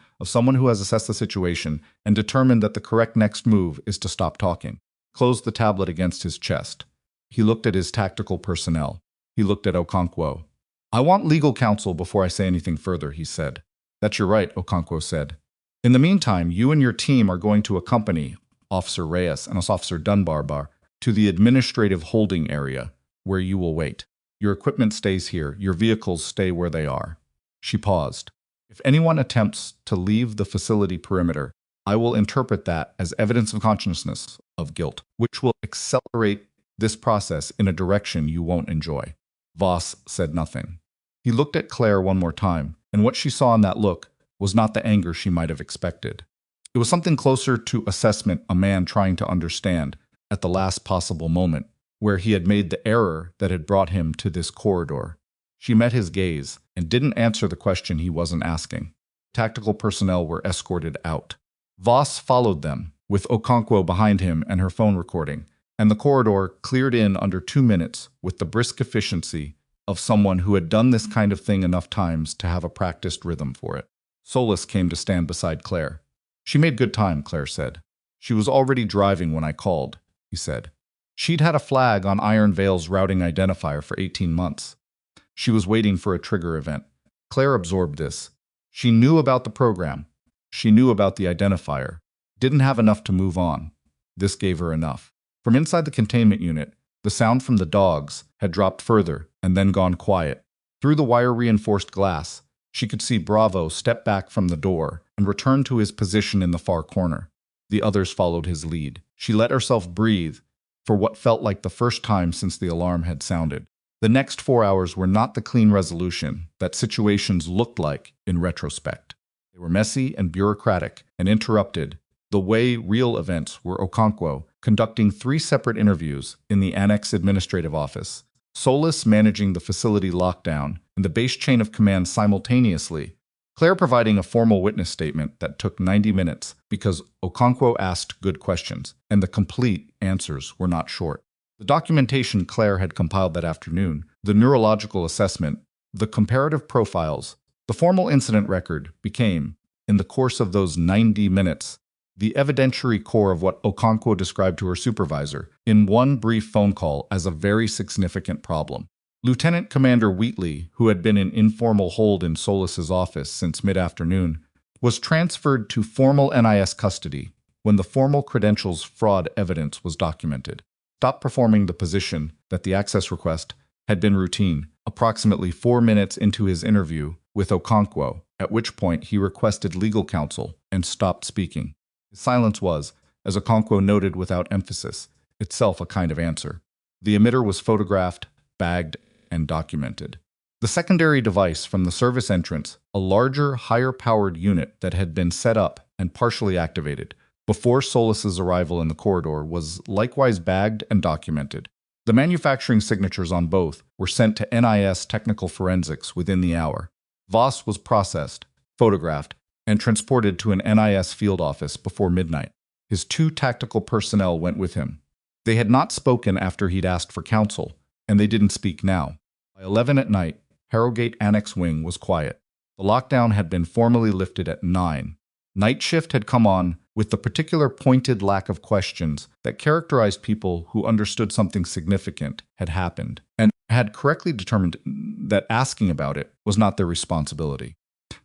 and determined that the correct next move is to stop talking. Closed the tablet against his chest. He looked at his tactical personnel. He looked at Okonkwo. I want legal counsel before I say anything further, he said. That's your right, Okonkwo said. In the meantime, you and your team are going to accompany Officer Reyes and Officer Dunbar to the administrative holding area, where you will wait. Your equipment stays here. Your vehicles stay where they are. She paused. If anyone attempts to leave the facility perimeter, I will interpret that as evidence of consciousness of guilt, which will accelerate this process in a direction you won't enjoy. Voss said nothing. He looked at Claire one more time, and what she saw in that look was not the anger she might have expected. It was something closer to assessment, a man trying to understand, at the last possible moment, where he had made the error that had brought him to this corridor. She met his gaze and didn't answer the question he wasn't asking. Tactical personnel were escorted out. Voss followed them, with Okonkwo behind him and her phone recording, and the corridor cleared in under 2 minutes with the brisk efficiency of someone who had done this kind of thing enough times to have a practiced rhythm for it. Solis came to stand beside Claire. She made good time, Claire said. She was already driving when I called, he said. She'd had a flag on Iron Vale's routing identifier for 18 months. She was waiting for a trigger event. Claire absorbed this. She knew about the program. She knew about the identifier. Didn't have enough to move on. This gave her enough. From inside the containment unit, the sound from the dogs had dropped further and then gone quiet. Through the wire-reinforced glass, she could see Bravo step back from the door and return to his position in the far corner. The others followed his lead. She let herself breathe for what felt like the first time since the alarm had sounded. The next 4 hours were not the clean resolution that situations looked like in retrospect. They were messy and bureaucratic and interrupted the way real events were. Okonkwo conducting 3 separate interviews in the Annex Administrative Office, Solis managing the facility lockdown and the base chain of command simultaneously, Claire providing a formal witness statement that took 90 minutes because Okonkwo asked good questions, and the complete answers were not short. The documentation Claire had compiled that afternoon, the neurological assessment, the comparative profiles, the formal incident record became, in the course of those 90 minutes, the evidentiary core of what Okonkwo described to her supervisor in one brief phone call as a very significant problem. Lieutenant Commander Wheatley, who had been in informal hold in Solis's office since mid-afternoon, was transferred to formal NIS custody when the formal credentials fraud evidence was documented. Stopped performing the position that the access request had been routine, approximately 4 minutes into his interview with Okonkwo, at which point he requested legal counsel and stopped speaking. His silence was, as Okonkwo noted without emphasis, itself a kind of answer. The emitter was photographed, bagged, and documented. The secondary device from the service entrance, a larger, higher-powered unit that had been set up and partially activated before Solis's arrival in the corridor, was likewise bagged and documented. The manufacturing signatures on both were sent to NIS Technical Forensics within the hour. Voss was processed, photographed, and transported to an NIS field office before midnight. His 2 tactical personnel went with him. They had not spoken after he'd asked for counsel, and they didn't speak now. By 11 at night, Harrogate Annex Wing was quiet. The lockdown had been formally lifted at 9. Night shift had come on with the particular pointed lack of questions that characterized people who understood something significant had happened and had correctly determined that asking about it was not their responsibility.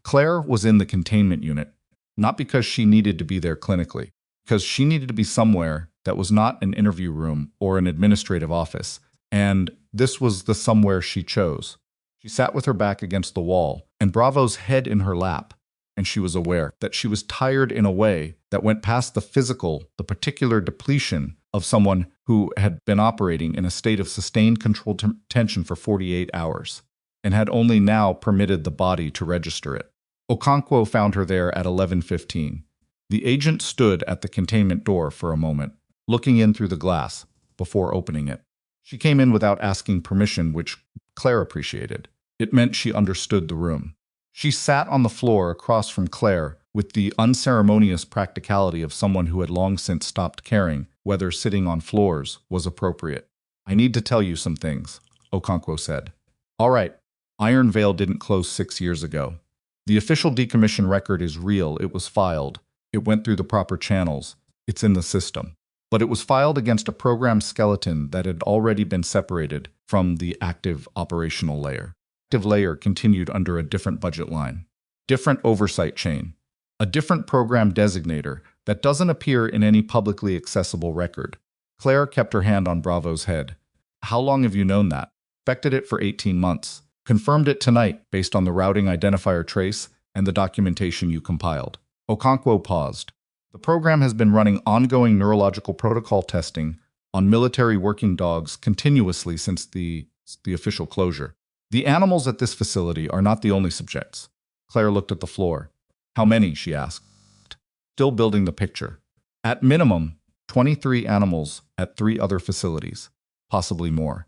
Claire was in the containment unit, not because she needed to be there clinically, because she needed to be somewhere that was not an interview room or an administrative office, and this was the somewhere she chose. She sat with her back against the wall and Bravo's head in her lap, and she was aware that she was tired in a way that went past the physical, the particular depletion of someone who had been operating in a state of sustained controlled tension for 48 hours, and had only now permitted the body to register it. Okonkwo found her there at 11:15. The agent stood at the containment door for a moment, looking in through the glass, before opening it. She came in without asking permission, which Claire appreciated. It meant she understood the room. She sat on the floor across from Claire with the unceremonious practicality of someone who had long since stopped caring whether sitting on floors was appropriate. I need to tell you some things, Okonkwo said. All right, Iron Veil didn't close 6 years ago. The official decommission record is real. It was filed. It went through the proper channels. It's in the system. But it was filed against a program skeleton that had already been separated from the active operational layer. The active layer continued under a different budget line, different oversight chain, a different program designator that doesn't appear in any publicly accessible record. Claire kept her hand on Bravo's head. How long have you known that? Suspected it for 18 months. Confirmed it tonight based on the routing identifier trace and the documentation you compiled. Okonkwo paused. The program has been running ongoing neurological protocol testing on military working dogs continuously since the official closure. The animals at this facility are not the only subjects. Claire looked at the floor. How many? She asked. Still building the picture. At minimum, 23 animals at 3 other facilities, possibly more.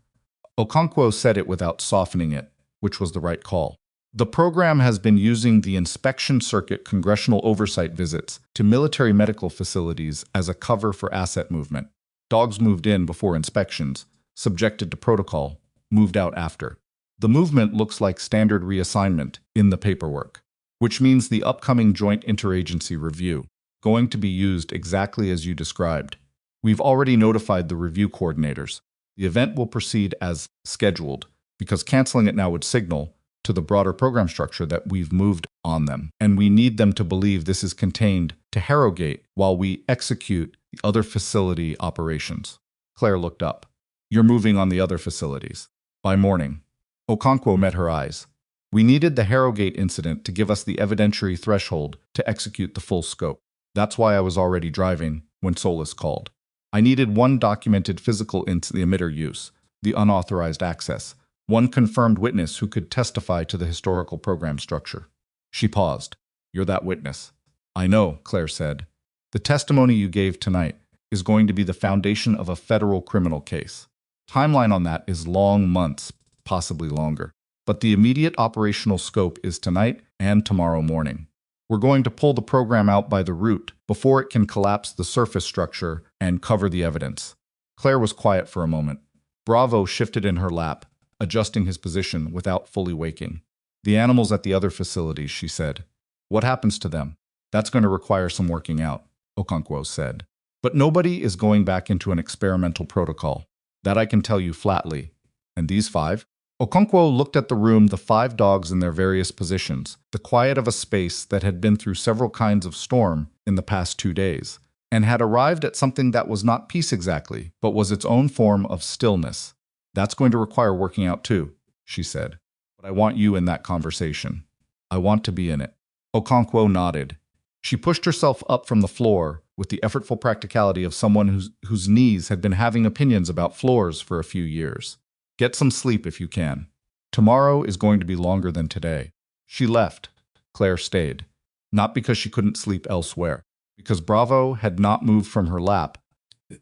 Okonkwo said it without softening it, which was the right call. The program has been using the inspection circuit congressional oversight visits to military medical facilities as a cover for asset movement. Dogs moved in before inspections, subjected to protocol, moved out after. The movement looks like standard reassignment in the paperwork, which means the upcoming joint interagency review, going to be used exactly as you described. We've already notified the review coordinators. The event will proceed as scheduled, because canceling it now would signal to the broader program structure that we've moved on them, and we need them to believe this is contained to Harrogate while we execute the other facility operations. Claire looked up. You're moving on the other facilities. By morning. Okonkwo met her eyes. We needed the Harrogate incident to give us the evidentiary threshold to execute the full scope. That's why I was already driving when Solus called. I needed one documented physical into the emitter use, the unauthorized access, one confirmed witness who could testify to the historical program structure. She paused. You're that witness. I know, Claire said. The testimony you gave tonight is going to be the foundation of a federal criminal case. Timeline on that is long months, possibly longer. But the immediate operational scope is tonight and tomorrow morning. We're going to pull the program out by the root before it can collapse the surface structure and cover the evidence. Claire was quiet for a moment. Bravo shifted in her lap, adjusting his position without fully waking. The animals at the other facilities, she said. What happens to them? That's going to require some working out, Okonkwo said. But nobody is going back into an experimental protocol. That I can tell you flatly. And these 5? Okonkwo looked at the room, the 5 dogs in their various positions, the quiet of a space that had been through several kinds of storm in the past 2 days, and had arrived at something that was not peace exactly, but was its own form of stillness. That's going to require working out too, she said. But I want you in that conversation. I want to be in it. Okonkwo nodded. She pushed herself up from the floor with the effortful practicality of someone whose knees had been having opinions about floors for a few years. Get some sleep if you can. Tomorrow is going to be longer than today. She left. Claire stayed. Not because she couldn't sleep elsewhere. Because Bravo had not moved from her lap,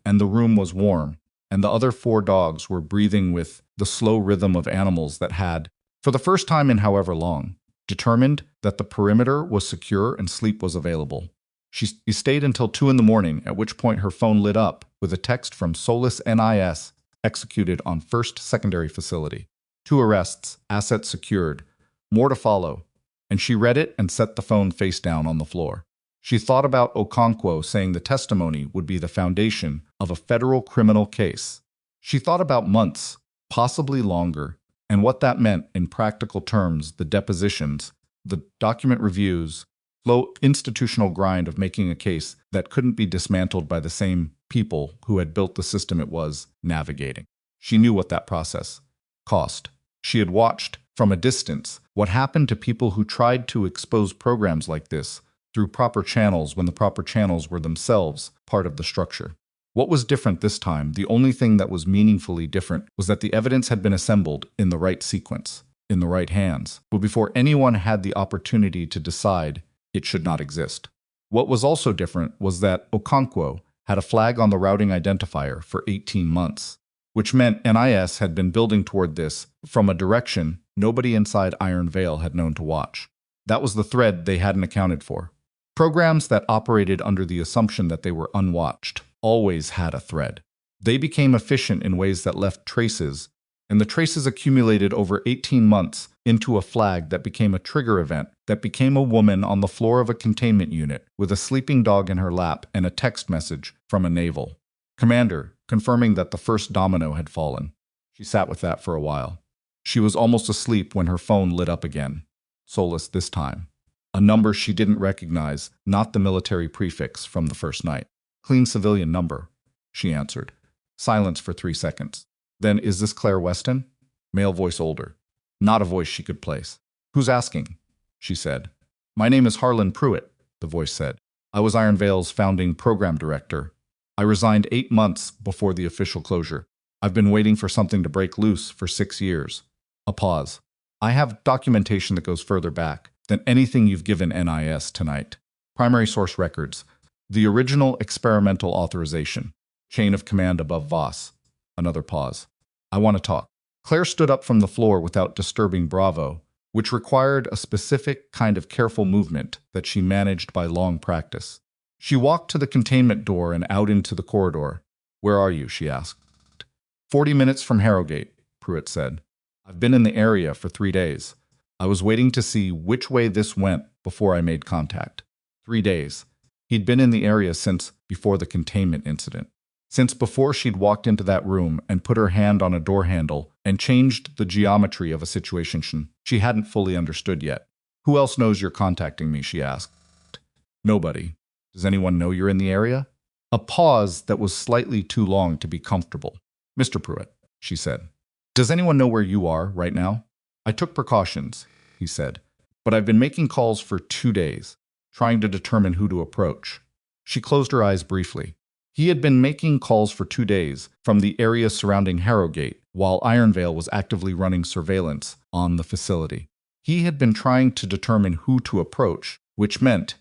and the room was warm, and the other 4 dogs were breathing with the slow rhythm of animals that had, for the first time in however long, determined that the perimeter was secure and sleep was available. She stayed until 2 in the morning, at which point her phone lit up with a text from Solus NIS executed on First Secondary Facility. 2 arrests, assets secured, more to follow, and she read it and set the phone face down on the floor. She thought about Okonkwo saying the testimony would be the foundation of a federal criminal case. She thought about months, possibly longer, and what that meant in practical terms, the depositions, the document reviews, slow institutional grind of making a case that couldn't be dismantled by the same people who had built the system it was navigating. She knew what that process cost. She had watched, from a distance, what happened to people who tried to expose programs like this through proper channels when the proper channels were themselves part of the structure. What was different this time, the only thing that was meaningfully different, was that the evidence had been assembled in the right sequence, in the right hands, but before anyone had the opportunity to decide it should not exist. What was also different was that Okonkwo had a flag on the routing identifier for 18 months, which meant NIS had been building toward this from a direction nobody inside Iron Veil had known to watch. That was the thread they hadn't accounted for. Programs that operated under the assumption that they were unwatched always had a thread. They became efficient in ways that left traces, and the traces accumulated over 18 months into a flag that became a trigger event, that became a woman on the floor of a containment unit with a sleeping dog in her lap and a text message from a naval commander confirming that the first domino had fallen. She sat with that for a while. She was almost asleep when her phone lit up again. Solus this time. A number she didn't recognize, not the military prefix from the first night. Clean civilian number, she answered. Silence for 3 seconds. Then, is this Claire Weston? Male voice older. Not a voice she could place. Who's asking? She said. My name is Harlan Pruitt, the voice said. I was Iron Veil's founding program director. I resigned 8 months before the official closure. I've been waiting for something to break loose for 6 years. A pause. I have documentation that goes further back than anything you've given NIS tonight. Primary source records. The original experimental authorization. Chain of command above Voss. Another pause. I want to talk. Claire stood up from the floor without disturbing Bravo, which required a specific kind of careful movement that she managed by long practice. She walked to the containment door and out into the corridor. Where are you? She asked. 40 minutes from Harrogate, Pruitt said. I've been in the area for 3 days. I was waiting to see which way this went before I made contact. 3 days. He'd been in the area since before the containment incident. Since before she'd walked into that room and put her hand on a door handle and changed the geometry of a situation she hadn't fully understood yet. Who else knows you're contacting me? She asked. Nobody. Does anyone know you're in the area? A pause that was slightly too long to be comfortable. Mr. Pruitt, she said. Does anyone know where you are right now? I took precautions, he said, but I've been making calls for 2 days, trying to determine who to approach. She closed her eyes briefly. He had been making calls for 2 days from the area surrounding Harrogate, while Iron Veil was actively running surveillance on the facility. He had been trying to determine who to approach, which meant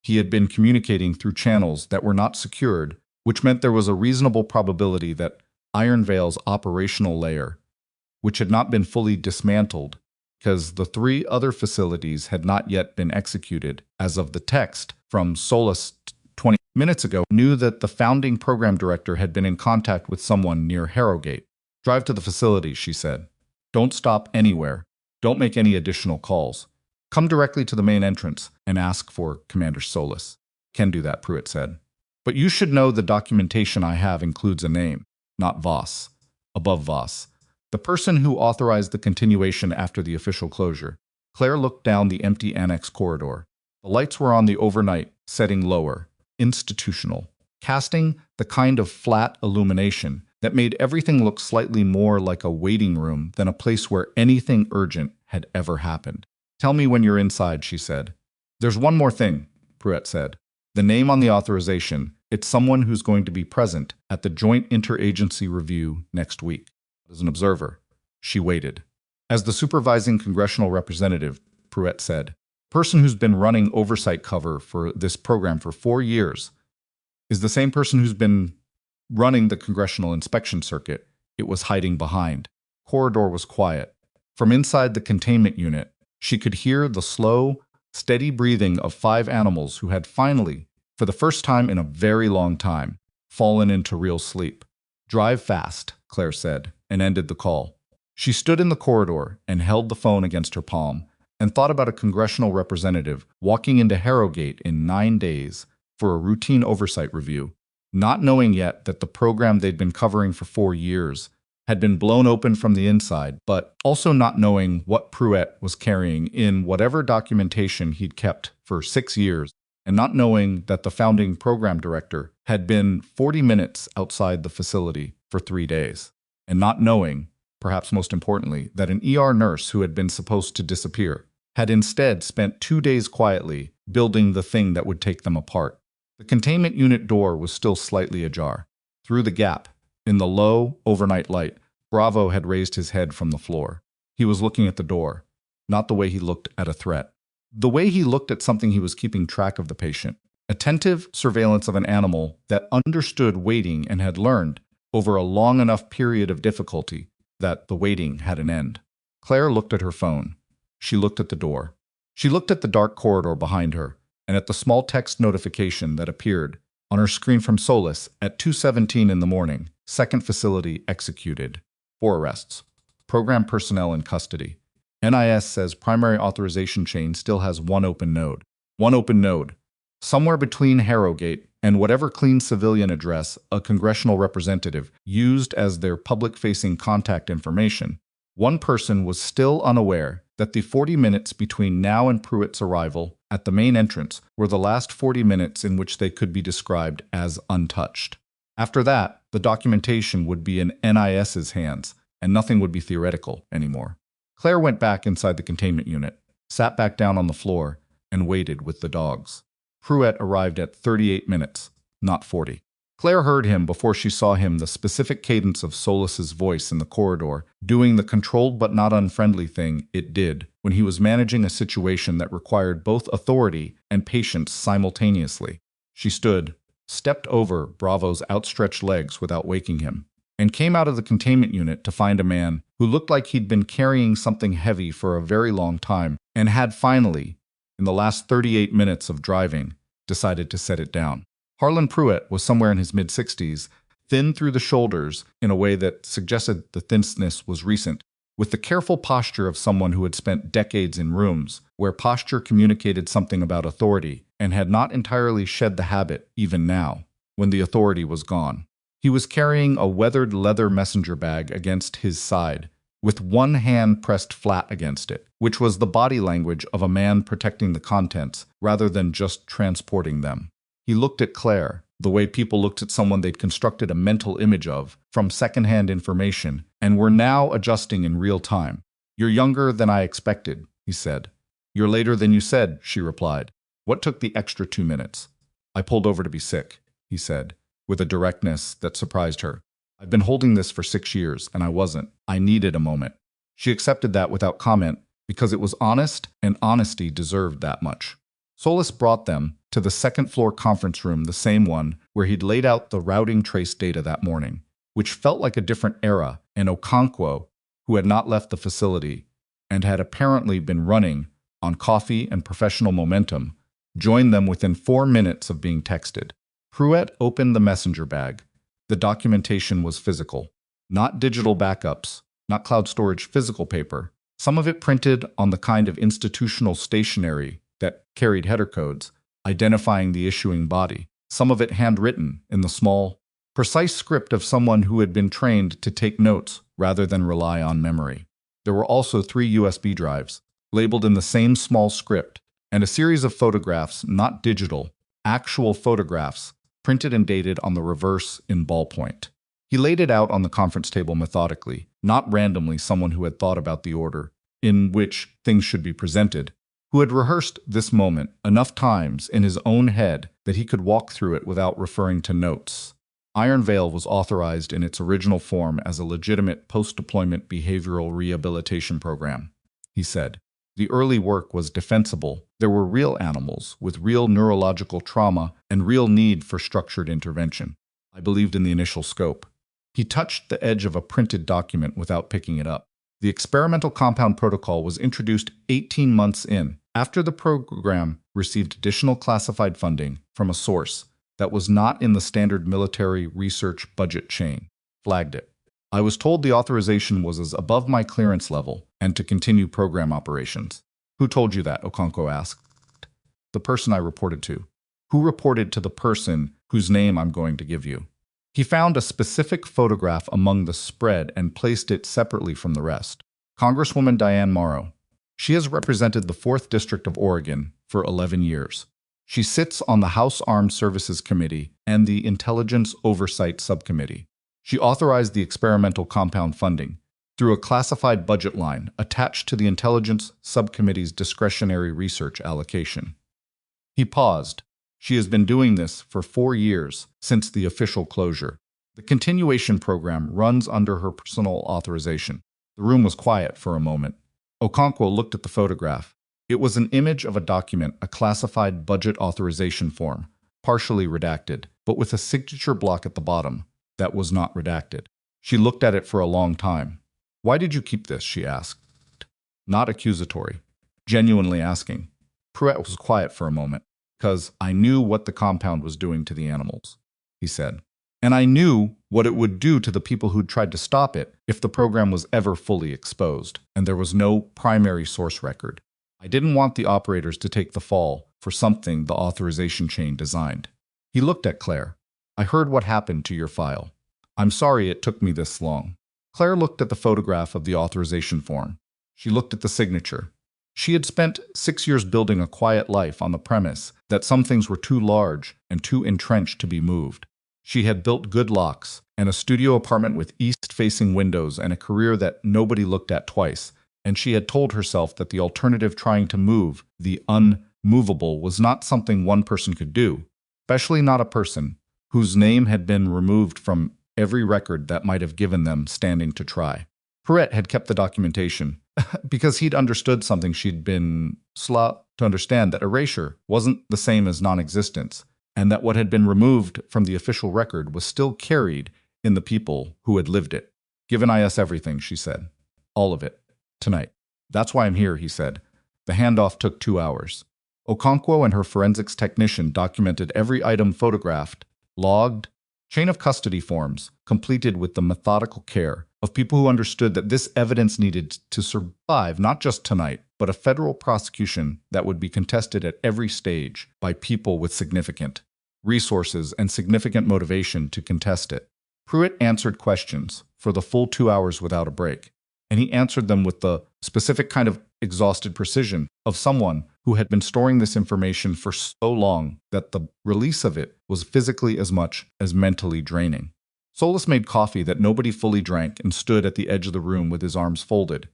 he had been communicating through channels that were not secured, which meant there was a reasonable probability that Iron Veil's operational layer, which had not been fully dismantled, because the 3 other facilities had not yet been executed, as of the text from Solus 20 minutes ago, knew that the founding program director had been in contact with someone near Harrogate. Drive to the facility, she said. Don't stop anywhere. Don't make any additional calls. Come directly to the main entrance and ask for Commander Solus. Can do that, Pruitt said. But you should know the documentation I have includes a name, not Voss. Above Voss. The person who authorized the continuation after the official closure. Claire looked down the empty annex corridor. The lights were on the overnight, setting lower. Institutional, casting the kind of flat illumination that made everything look slightly more like a waiting room than a place where anything urgent had ever happened. Tell me when you're inside, she said. There's one more thing, Pruitt said. The name on the authorization, it's someone who's going to be present at the joint interagency review next week. As an observer, she waited. As the supervising congressional representative, Pruitt said, person who's been running oversight cover for this program for 4 years is the same person who's been running the congressional inspection circuit it was hiding behind. Corridor was quiet. From inside the containment unit, she could hear the slow, steady breathing of 5 animals who had finally, for the first time in a very long time, fallen into real sleep. Drive fast, Claire said, and ended the call. She stood in the corridor and held the phone against her palm, and thought about a congressional representative walking into Harrogate in 9 days for a routine oversight review, not knowing yet that the program they'd been covering for 4 years had been blown open from the inside, but also not knowing what Pruitt was carrying in whatever documentation he'd kept for 6 years, and not knowing that the founding program director had been 40 minutes outside the facility for 3 days, and not knowing, perhaps most importantly, that an ER nurse who had been supposed to disappear had instead spent 2 days quietly building the thing that would take them apart. The containment unit door was still slightly ajar. Through the gap, in the low, overnight light, Bravo had raised his head from the floor. He was looking at the door, not the way he looked at a threat. The way he looked at something he was keeping track of the patient. Attentive surveillance of an animal that understood waiting and had learned, over a long enough period of difficulty, that the waiting had an end. Claire looked at her phone. She looked at the door. She looked at the dark corridor behind her and at the small text notification that appeared on her screen from Solis at 2:17 in the morning. Second facility executed. 4 arrests. Program personnel in custody. NIS says primary authorization chain still has one open node. One open node. Somewhere between Harrogate and whatever clean civilian address a congressional representative used as their public-facing contact information, one person was still unaware that the 40 minutes between now and Pruitt's arrival at the main entrance were the last 40 minutes in which they could be described as untouched. After that, the documentation would be in NIS's hands, and nothing would be theoretical anymore. Claire went back inside the containment unit, sat back down on the floor, and waited with the dogs. Pruitt arrived at 38 minutes, not 40. Claire heard him before she saw him, the specific cadence of Solis's voice in the corridor, doing the controlled but not unfriendly thing it did when he was managing a situation that required both authority and patience simultaneously. She stood, stepped over Bravo's outstretched legs without waking him, and came out of the containment unit to find a man who looked like he'd been carrying something heavy for a very long time and had finally, in the last 38 minutes of driving, decided to set it down. Harlan Pruitt was somewhere in his mid-60s, thin through the shoulders in a way that suggested the thinness was recent, with the careful posture of someone who had spent decades in rooms where posture communicated something about authority and had not entirely shed the habit even now, when the authority was gone. He was carrying a weathered leather messenger bag against his side, with one hand pressed flat against it, which was the body language of a man protecting the contents rather than just transporting them. He looked at Claire, the way people looked at someone they'd constructed a mental image of from secondhand information and were now adjusting in real time. "You're younger than I expected," he said. "You're later than you said," she replied. "What took the extra 2 minutes?" "I pulled over to be sick," he said, with a directness that surprised her. "I've been holding this for 6 years, and I wasn't. I needed a moment." She accepted that without comment because it was honest, and honesty deserved that much. Solis brought them to the second-floor conference room, the same one where he'd laid out the routing trace data that morning, which felt like a different era, and Okonkwo, who had not left the facility and had apparently been running on coffee and professional momentum, joined them within 4 minutes of being texted. Pruitt opened the messenger bag. The documentation was physical, not digital backups, not cloud storage, physical paper, some of it printed on the kind of institutional stationery that carried header codes, identifying the issuing body, some of it handwritten in the small, precise script of someone who had been trained to take notes rather than rely on memory. There were also 3 USB drives, labeled in the same small script, and a series of photographs, not digital, actual photographs, printed and dated on the reverse in ballpoint. He laid it out on the conference table methodically, not randomly, someone who had thought about the order in which things should be presented, who had rehearsed this moment enough times in his own head that he could walk through it without referring to notes. Iron Veil was authorized in its original form as a legitimate post-deployment behavioral rehabilitation program, he said. The early work was defensible. There were real animals with real neurological trauma and real need for structured intervention. I believed in the initial scope. He touched the edge of a printed document without picking it up. The experimental compound protocol was introduced 18 months in, after the program received additional classified funding from a source that was not in the standard military research budget chain. Flagged it. I was told the authorization was as above my clearance level and to continue program operations. "Who told you that?" Okonkwo asked. "The person I reported to." "Who reported to the person whose name I'm going to give you?" He found a specific photograph among the spread and placed it separately from the rest. "Congresswoman Diane Morrow. She has represented the 4th District of Oregon for 11 years. She sits on the House Armed Services Committee and the Intelligence Oversight Subcommittee. She authorized the experimental compound funding through a classified budget line attached to the Intelligence Subcommittee's discretionary research allocation." He paused. "She has been doing this for 4 years since the official closure. The continuation program runs under her personal authorization." The room was quiet for a moment. Okonkwo looked at the photograph. It was an image of a document, a classified budget authorization form, partially redacted, but with a signature block at the bottom that was not redacted. She looked at it for a long time. "Why did you keep this?" she asked. Not accusatory. genuinely asking. Pruitt was quiet for a moment. "Because I knew what the compound was doing to the animals," he said. "And I knew what it would do to the people who'd tried to stop it if the program was ever fully exposed, and there was no primary source record. I didn't want the operators to take the fall for something the authorization chain designed." He looked at Claire. "I heard what happened to your file. I'm sorry it took me this long." Claire looked at the photograph of the authorization form. She looked at the signature. She had spent 6 years building a quiet life on the premise that some things were too large and too entrenched to be moved. She had built good locks and a studio apartment with east-facing windows and a career that nobody looked at twice, and she had told herself that the alternative, trying to move the unmovable, was not something one person could do, especially not a person whose name had been removed from every record that might have given them standing to try. Pruitt had kept the documentation because he'd understood something she'd been slow to understand, that erasure wasn't the same as non-existence, and that what had been removed from the official record was still carried in the people who had lived it. "Given us everything," she said. "All of it. Tonight. That's why I'm here," he said. The handoff took 2 hours. Okonkwo and her forensics technician documented every item photographed, logged, chain of custody forms, completed with the methodical care of people who understood that this evidence needed to survive not just tonight, but a federal prosecution that would be contested at every stage by people with significant resources and significant motivation to contest it. Pruitt answered questions for the full 2 hours without a break, and he answered them with the specific kind of exhausted precision of someone who had been storing this information for so long that the release of it was physically as much as mentally draining. Solus made coffee that nobody fully drank and stood at the edge of the room with his arms folded,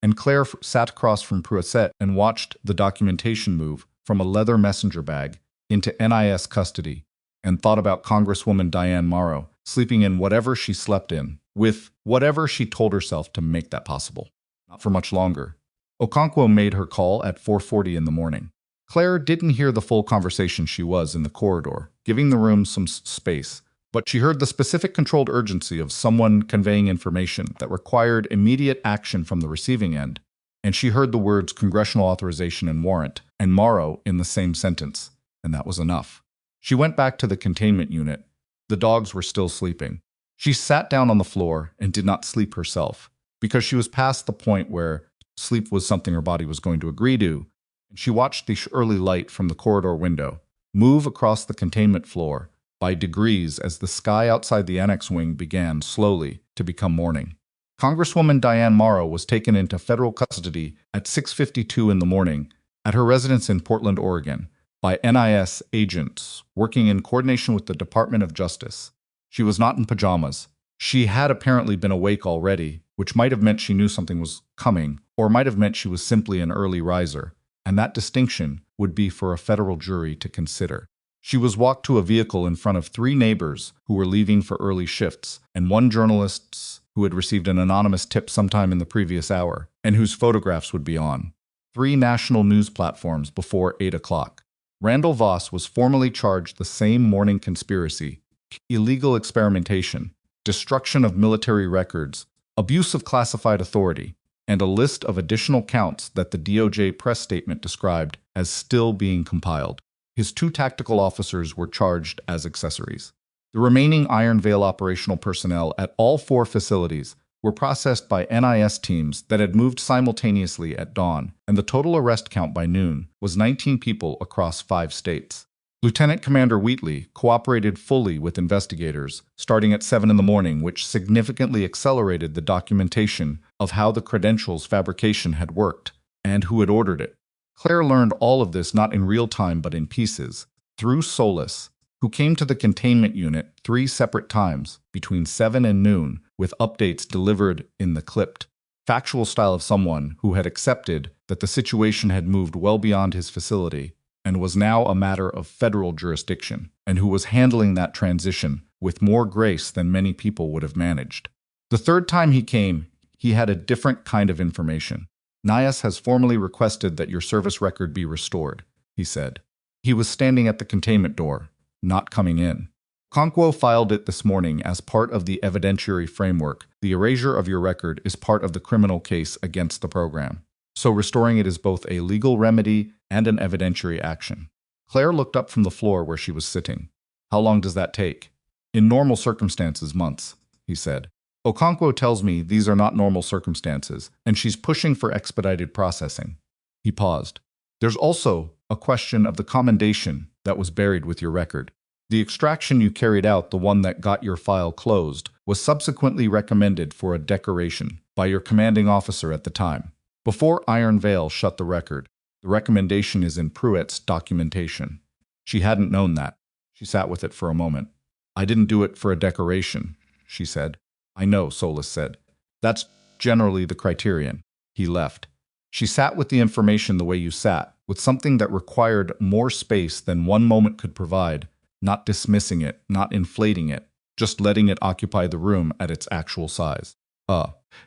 and Claire sat across from Pruitt and watched the documentation move from a leather messenger bag into NIS custody, and thought about Congresswoman Diane Morrow sleeping in whatever she slept in, with whatever she told herself to make that possible. Not for much longer. Okonkwo made her call at 4:40 in the morning. Claire didn't hear the full conversation. She was in the corridor, giving the room some space, but she heard the specific controlled urgency of someone conveying information that required immediate action from the receiving end, and she heard the words congressional authorization and warrant, and Morrow in the same sentence, and that was enough. She went back to the containment unit. The dogs were still sleeping. She sat down on the floor and did not sleep herself, because she was past the point where sleep was something her body was going to agree to, and she watched the early light from the corridor window move across the containment floor by degrees as the sky outside the annex wing began slowly to become morning. Congresswoman Diane Morrow was taken into federal custody at 6:52 in the morning at her residence in Portland, Oregon, by NIS agents working in coordination with the Department of Justice. She was not in pajamas. She had apparently been awake already, which might have meant she knew something was coming, or might have meant she was simply an early riser, and that distinction would be for a federal jury to consider. She was walked to a vehicle in front of 3 neighbors who were leaving for early shifts, and 1 journalist who had received an anonymous tip sometime in the previous hour, and whose photographs would be on 3 national news platforms before 8 o'clock. Randall Voss was formally charged the same morning: conspiracy, illegal experimentation, destruction of military records, abuse of classified authority, and a list of additional counts that the DOJ press statement described as still being compiled. His 2 tactical officers were charged as accessories. The remaining Iron Veil operational personnel at all 4 facilities were processed by NIS teams that had moved simultaneously at dawn, and the total arrest count by noon was 19 people across 5 states. Lieutenant Commander Wheatley cooperated fully with investigators starting at 7 in the morning, which significantly accelerated the documentation of how the credentials fabrication had worked and who had ordered it. Claire learned all of this not in real time but in pieces, through Solus, who came to the containment unit 3 separate times between 7 and noon with updates delivered in the clipped, factual style of someone who had accepted that the situation had moved well beyond his facility and was now a matter of federal jurisdiction, and who was handling that transition with more grace than many people would have managed. The 3rd time he came, he had a different kind of information. "NIS has formally requested that your service record be restored," he said. He was standing at the containment door, not coming in. "Okonkwo filed it this morning as part of the evidentiary framework. The erasure of your record is part of the criminal case against the program." So restoring it is both a legal remedy and an evidentiary action. Claire looked up from the floor where she was sitting. How long does that take? In normal circumstances, months, he said. Okonkwo tells me these are not normal circumstances, and she's pushing for expedited processing. He paused. There's also a question of the commendation that was buried with your record. The extraction you carried out, the one that got your file closed, was subsequently recommended for a decoration by your commanding officer at the time. Before Iron Veil shut the record, the recommendation is in Pruitt's documentation. She hadn't known that. She sat with it for a moment. I didn't do it for a decoration, she said. I know, Solus said. That's generally the criterion. He left. She sat with the information the way you sat, with something that required more space than one moment could provide, not dismissing it, not inflating it, just letting it occupy the room at its actual size.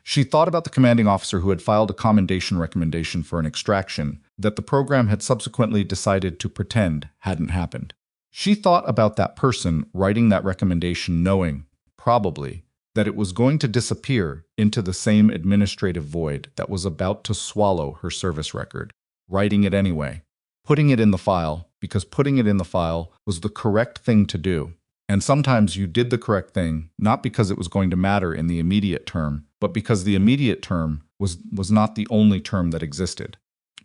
She thought about the commanding officer who had filed a commendation recommendation for an extraction that the program had subsequently decided to pretend hadn't happened. She thought about that person writing that recommendation knowing, probably, that it was going to disappear into the same administrative void that was about to swallow her service record, writing it anyway, putting it in the file, because putting it in the file was the correct thing to do. And sometimes you did the correct thing, not because it was going to matter in the immediate term, but because the immediate term was not the only term that existed.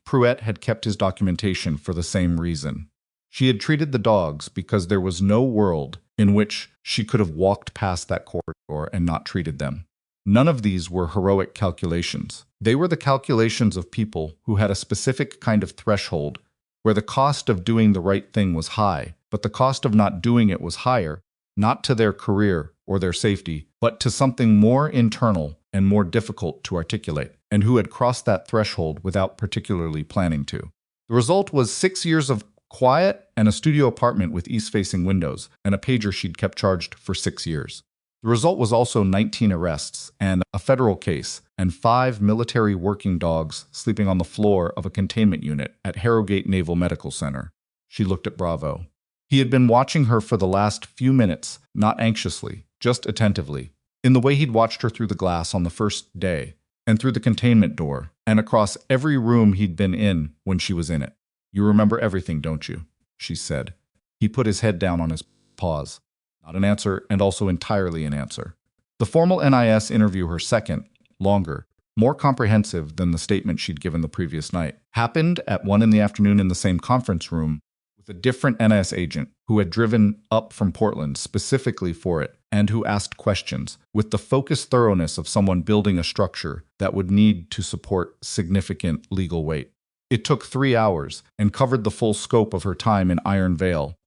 Pruitt had kept his documentation for the same reason. She had treated the dogs because there was no world in which she could have walked past that corridor and not treated them. None of these were heroic calculations. They were the calculations of people who had a specific kind of threshold where the cost of doing the right thing was high, but the cost of not doing it was higher, not to their career or their safety, but to something more internal and more difficult to articulate, and who had crossed that threshold without particularly planning to. The result was 6 years of quiet and a studio apartment with east-facing windows, and a pager she'd kept charged for 6 years. The result was also 19 arrests and a federal case and 5 military working dogs sleeping on the floor of a containment unit at Harrogate Naval Medical Center. She looked at Bravo. He had been watching her for the last few minutes, not anxiously, just attentively, in the way he'd watched her through the glass on the first day, and through the containment door, and across every room he'd been in when she was in it. You remember everything, don't you? She said. He put his head down on his paws. Not an answer, and also entirely an answer. The formal NIS interview, her second, longer, more comprehensive than the statement she'd given the previous night, happened at 1 p.m. in the same conference room with a different NIS agent who had driven up from Portland specifically for it and who asked questions with the focused thoroughness of someone building a structure that would need to support significant legal weight. It took 3 hours and covered the full scope of her time in Iron Veil,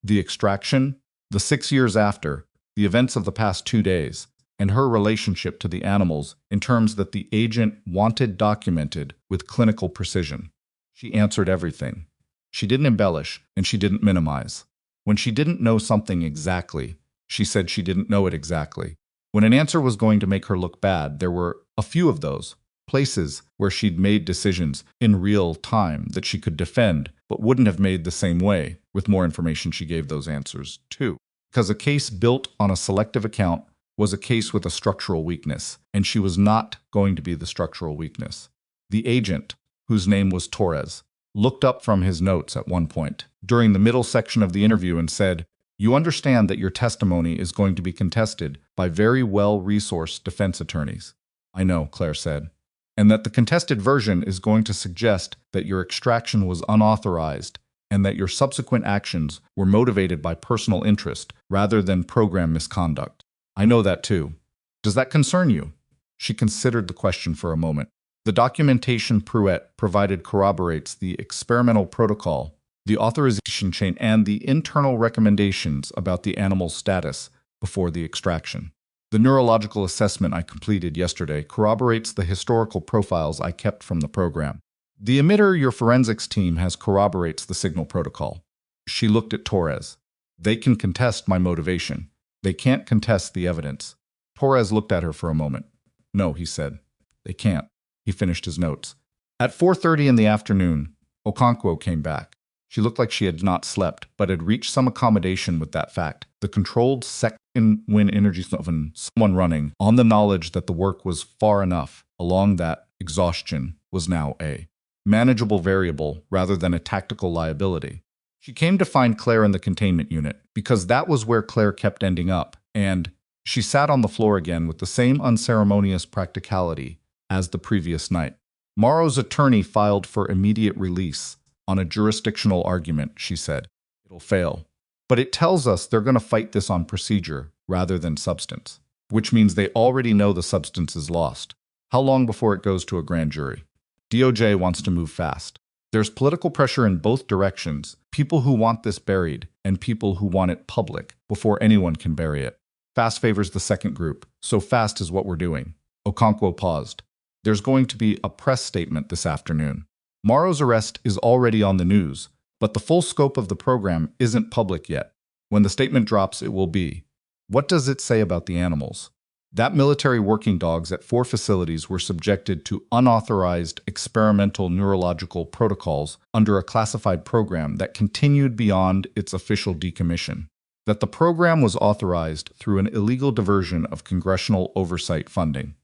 the extraction, the 6 years after, the events of the past 2 days, and her relationship to the animals in terms that the agent wanted documented with clinical precision. She answered everything. She didn't embellish, and she didn't minimize. When she didn't know something exactly, she said she didn't know it exactly. When an answer was going to make her look bad, there were a few of those places where she'd made decisions in real time that she could defend, but wouldn't have made the same way with more information she gave those answers to. Because a case built on a selective account was a case with a structural weakness, and she was not going to be the structural weakness. The agent, whose name was Torres, looked up from his notes at one point during the middle section of the interview and said, "You understand that your testimony is going to be contested by very well-resourced defense attorneys." "I know," Claire said. "And that the contested version is going to suggest that your extraction was unauthorized and that your subsequent actions were motivated by personal interest rather than program misconduct. I know that too. Does that concern you?" She considered the question for a moment. The documentation Pruitt provided corroborates the experimental protocol, the authorization chain, and the internal recommendations about the animal's status before the extraction. The neurological assessment I completed yesterday corroborates the historical profiles I kept from the program. The emitter your forensics team has corroborates the signal protocol. She looked at Torres. They can contest my motivation. They can't contest the evidence. Torres looked at her for a moment. "No," he said. "They can't." He finished his notes. At 4:30 in the afternoon, Okonkwo came back. She looked like she had not slept, but had reached some accommodation with that fact. The controlled second-wind energy of someone running, on the knowledge that the work was far enough along that exhaustion was now a manageable variable rather than a tactical liability. She came to find Claire in the containment unit because that was where Claire kept ending up, and she sat on the floor again with the same unceremonious practicality as the previous night. Morrow's attorney filed for immediate release on a jurisdictional argument, she said. It'll fail. But it tells us they're going to fight this on procedure rather than substance, which means they already know the substance is lost. How long before it goes to a grand jury? DOJ wants to move fast. There's political pressure in both directions, people who want this buried and people who want it public before anyone can bury it. Fast favors the second group, so fast is what we're doing. Okonkwo paused. There's going to be a press statement this afternoon. Morrow's arrest is already on the news, but the full scope of the program isn't public yet. When the statement drops, it will be. What does it say about the animals? That military working dogs at 4 facilities were subjected to unauthorized experimental neurological protocols under a classified program that continued beyond its official decommission. That the program was authorized through an illegal diversion of congressional oversight funding.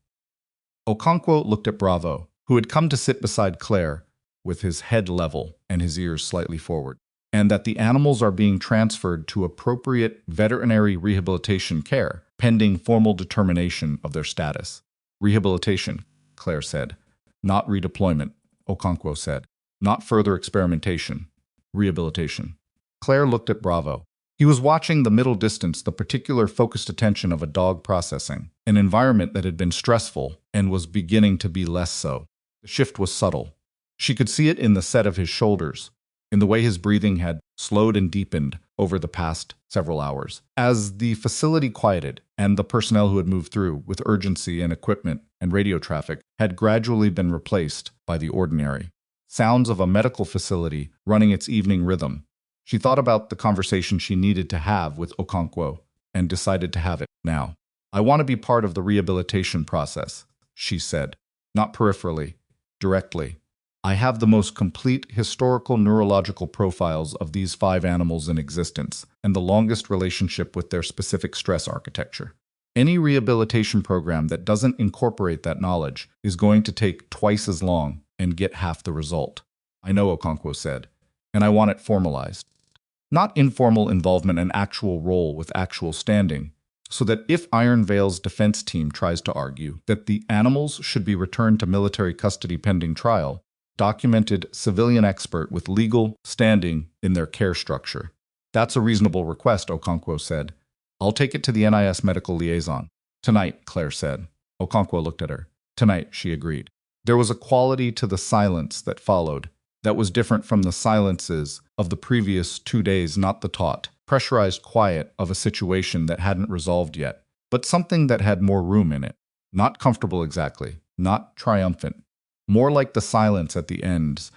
Okonkwo looked at Bravo, who had come to sit beside Claire, with his head level and his ears slightly forward, and that the animals are being transferred to appropriate veterinary rehabilitation care, pending formal determination of their status. Rehabilitation, Claire said. Not redeployment, Okonkwo said. Not further experimentation. Rehabilitation. Claire looked at Bravo. He was watching the middle distance, the particular focused attention of a dog processing, an environment that had been stressful and was beginning to be less so. The shift was subtle. She could see it in the set of his shoulders, in the way his breathing had slowed and deepened over the past several hours. As the facility quieted and the personnel who had moved through with urgency and equipment and radio traffic had gradually been replaced by the ordinary sounds of a medical facility running its evening rhythm, she thought about the conversation she needed to have with Okonkwo and decided to have it now. I want to be part of the rehabilitation process, she said, not peripherally, directly. I have the most complete historical neurological profiles of these 5 animals in existence and the longest relationship with their specific stress architecture. Any rehabilitation program that doesn't incorporate that knowledge is going to take twice as long and get half the result. I know, Okonkwo said, and I want it formalized. Not informal involvement and actual role with actual standing, so that if Iron Veil's defense team tries to argue that the animals should be returned to military custody pending trial, documented civilian expert with legal standing in their care structure. That's a reasonable request, Okonkwo said. I'll take it to the NIS medical liaison. Tonight, Claire said. Okonkwo looked at her. Tonight, she agreed. There was a quality to the silence that followed that was different from the silences of the previous 2 days, not the taut, pressurized quiet of a situation that hadn't resolved yet, but something that had more room in it. Not comfortable exactly, not triumphant. More like the silence at the ends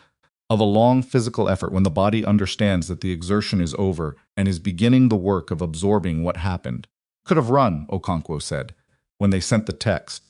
of a long physical effort when the body understands that the exertion is over and is beginning the work of absorbing what happened. Could have run, Okonkwo said, when they sent the text,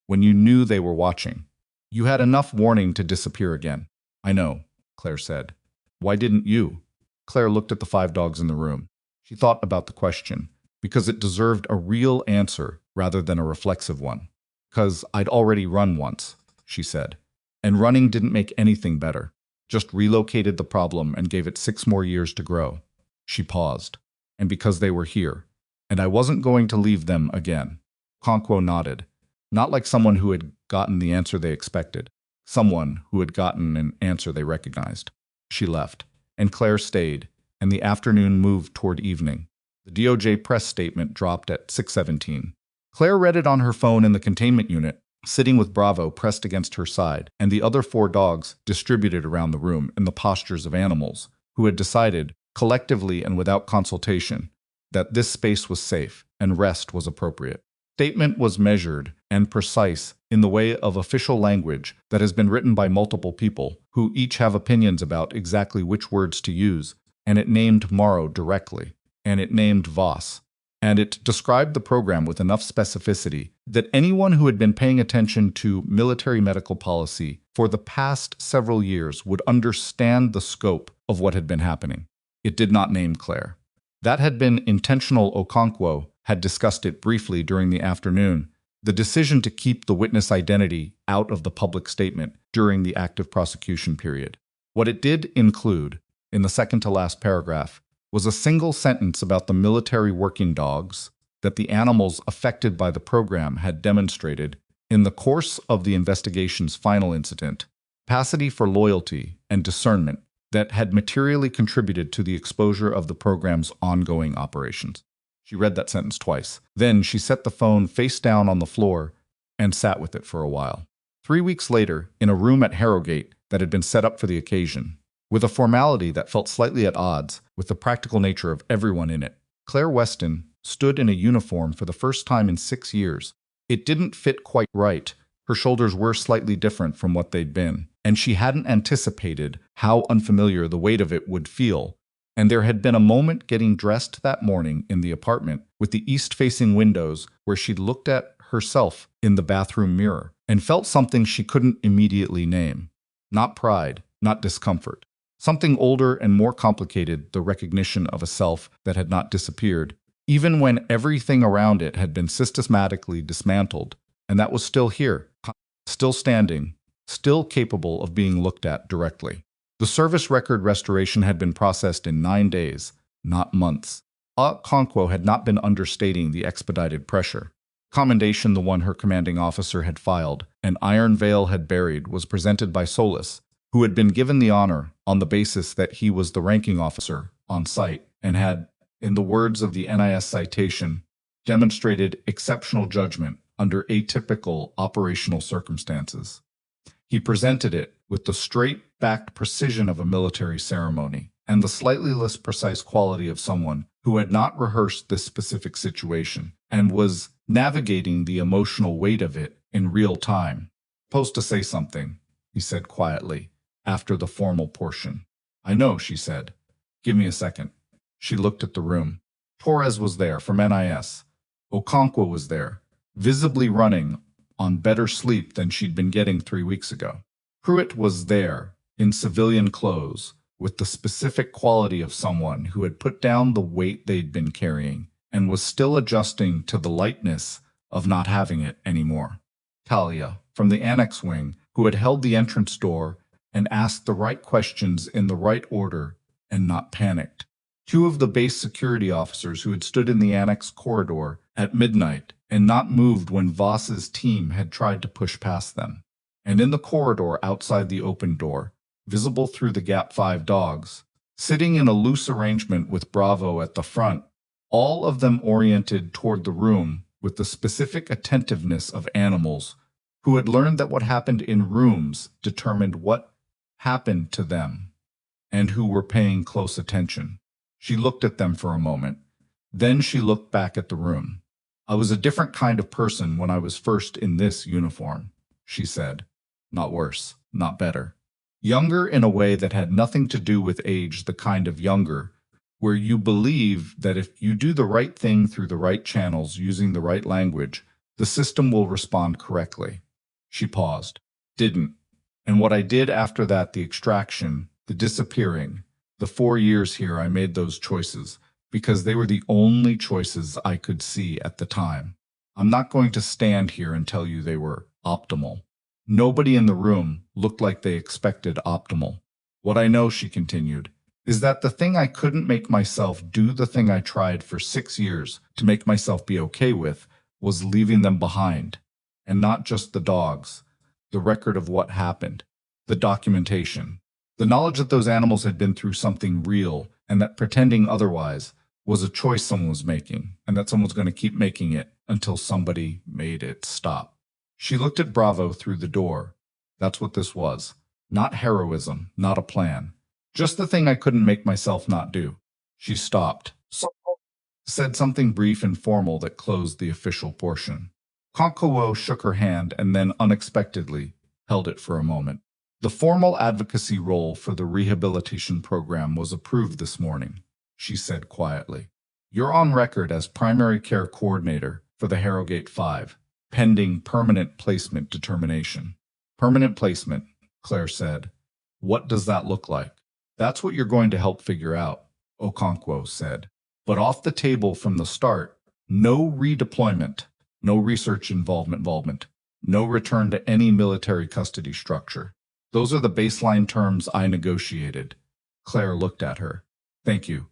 when you knew they were watching. You had enough warning to disappear again. I know, Claire said. Why didn't you? Claire looked at the 5 dogs in the room. She thought about the question, because it deserved a real answer rather than a reflexive one. Because I'd already run once, she said. And running didn't make anything better, just relocated the problem and gave it 6 more years to grow. She paused. And because they were here, and I wasn't going to leave them again. Okonkwo nodded, not like someone who had gotten the answer they expected. Someone who had gotten an answer they recognized. She left, and Claire stayed, and the afternoon moved toward evening. The DOJ press statement dropped at 6:17. Claire read it on her phone in the containment unit, sitting with Bravo pressed against her side, and the other 4 dogs distributed around the room in the postures of animals, who had decided, collectively and without consultation, that this space was safe and rest was appropriate. Statement was measured and precise in the way of official language that has been written by multiple people who each have opinions about exactly which words to use, and it named Morrow directly, and it named Voss, and it described the program with enough specificity that anyone who had been paying attention to military medical policy for the past several years would understand the scope of what had been happening. It did not name Claire. That had been intentional. Okonkwo had discussed it briefly during the afternoon. the decision to keep the witness identity out of the public statement during the active prosecution period. What it did include, in the second to last paragraph, was a single sentence about the military working dogs that the animals affected by the program had demonstrated, in the course of the investigation's final incident, capacity for loyalty and discernment that had materially contributed to the exposure of the program's ongoing operations. She read that sentence twice. Then she set the phone face down on the floor and sat with it for a while. 3 weeks later, in a room at Harrogate that had been set up for the occasion, with a formality that felt slightly at odds with the practical nature of everyone in it, Claire Weston stood in a uniform for the first time in 6 years. It didn't fit quite right. Her shoulders were slightly different from what they'd been, and she hadn't anticipated how unfamiliar the weight of it would feel. And there had been a moment getting dressed that morning in the apartment with the east-facing windows where she'd looked at herself in the bathroom mirror and felt something she couldn't immediately name. Not pride, not discomfort. Something older and more complicated, the recognition of a self that had not disappeared, even when everything around it had been systematically dismantled, and that was still here, still standing, still capable of being looked at directly. The service record restoration had been processed in 9 days, not months. Okonkwo had not been understating the expedited pressure. Commendation, the one her commanding officer had filed, and Iron Veil had buried, was presented by Solis, who had been given the honor on the basis that he was the ranking officer on site and had, in the words of the NIS citation, demonstrated exceptional judgment under atypical operational circumstances. He presented it with the straight-backed precision of a military ceremony and the slightly less precise quality of someone who had not rehearsed this specific situation and was navigating the emotional weight of it in real time. "Supposed to say something," he said quietly, after the formal portion. "I know," she said. "Give me a second." She looked at the room. Torres was there from NIS. Okonkwo was there, visibly running on better sleep than she'd been getting 3 weeks ago. Pruitt was there, in civilian clothes, with the specific quality of someone who had put down the weight they'd been carrying and was still adjusting to the lightness of not having it anymore. Talia, from the annex wing, who had held the entrance door and asked the right questions in the right order and not panicked. 2 of the base security officers who had stood in the annex corridor at midnight and not moved when Voss's team had tried to push past them. And in the corridor outside the open door, visible through the gap, 5 dogs, sitting in a loose arrangement with Bravo at the front, all of them oriented toward the room with the specific attentiveness of animals who had learned that what happened in rooms determined what happened to them, and who were paying close attention. She looked at them for a moment. Then she looked back at the room. "I was a different kind of person when I was first in this uniform," she said. "Not worse, not better. Younger in a way that had nothing to do with age, the kind of younger where you believe that if you do the right thing through the right channels using the right language, the system will respond correctly." She paused. "Didn't. And what I did after that, the extraction, the disappearing, the 4 years here, I made those choices because they were the only choices I could see at the time. I'm not going to stand here and tell you they were optimal. Nobody in the room looked like they expected optimal. What I know," she continued, "is that the thing I couldn't make myself do, the thing I tried for 6 years to make myself be okay with, was leaving them behind. And not just the dogs, the record of what happened, the documentation. The knowledge that those animals had been through something real and that pretending otherwise was a choice someone was making, and that someone was going to keep making it until somebody made it stop." She looked at Bravo through the door. That's what this was. Not heroism, not a plan. Just the thing I couldn't make myself not do. She stopped, said something brief and formal that closed the official portion. Konkowo shook her hand and then unexpectedly held it for a moment. "The formal advocacy role for the rehabilitation program was approved this morning," she said quietly. "You're on record as primary care coordinator for the Harrogate 5, pending permanent placement determination." "Permanent placement," Claire said. "What does that look like?" "That's what you're going to help figure out," Okonkwo said. "But off the table from the start, no redeployment. No research involvement. No return to any military custody structure. Those are the baseline terms I negotiated. Claire looked at her. Thank you.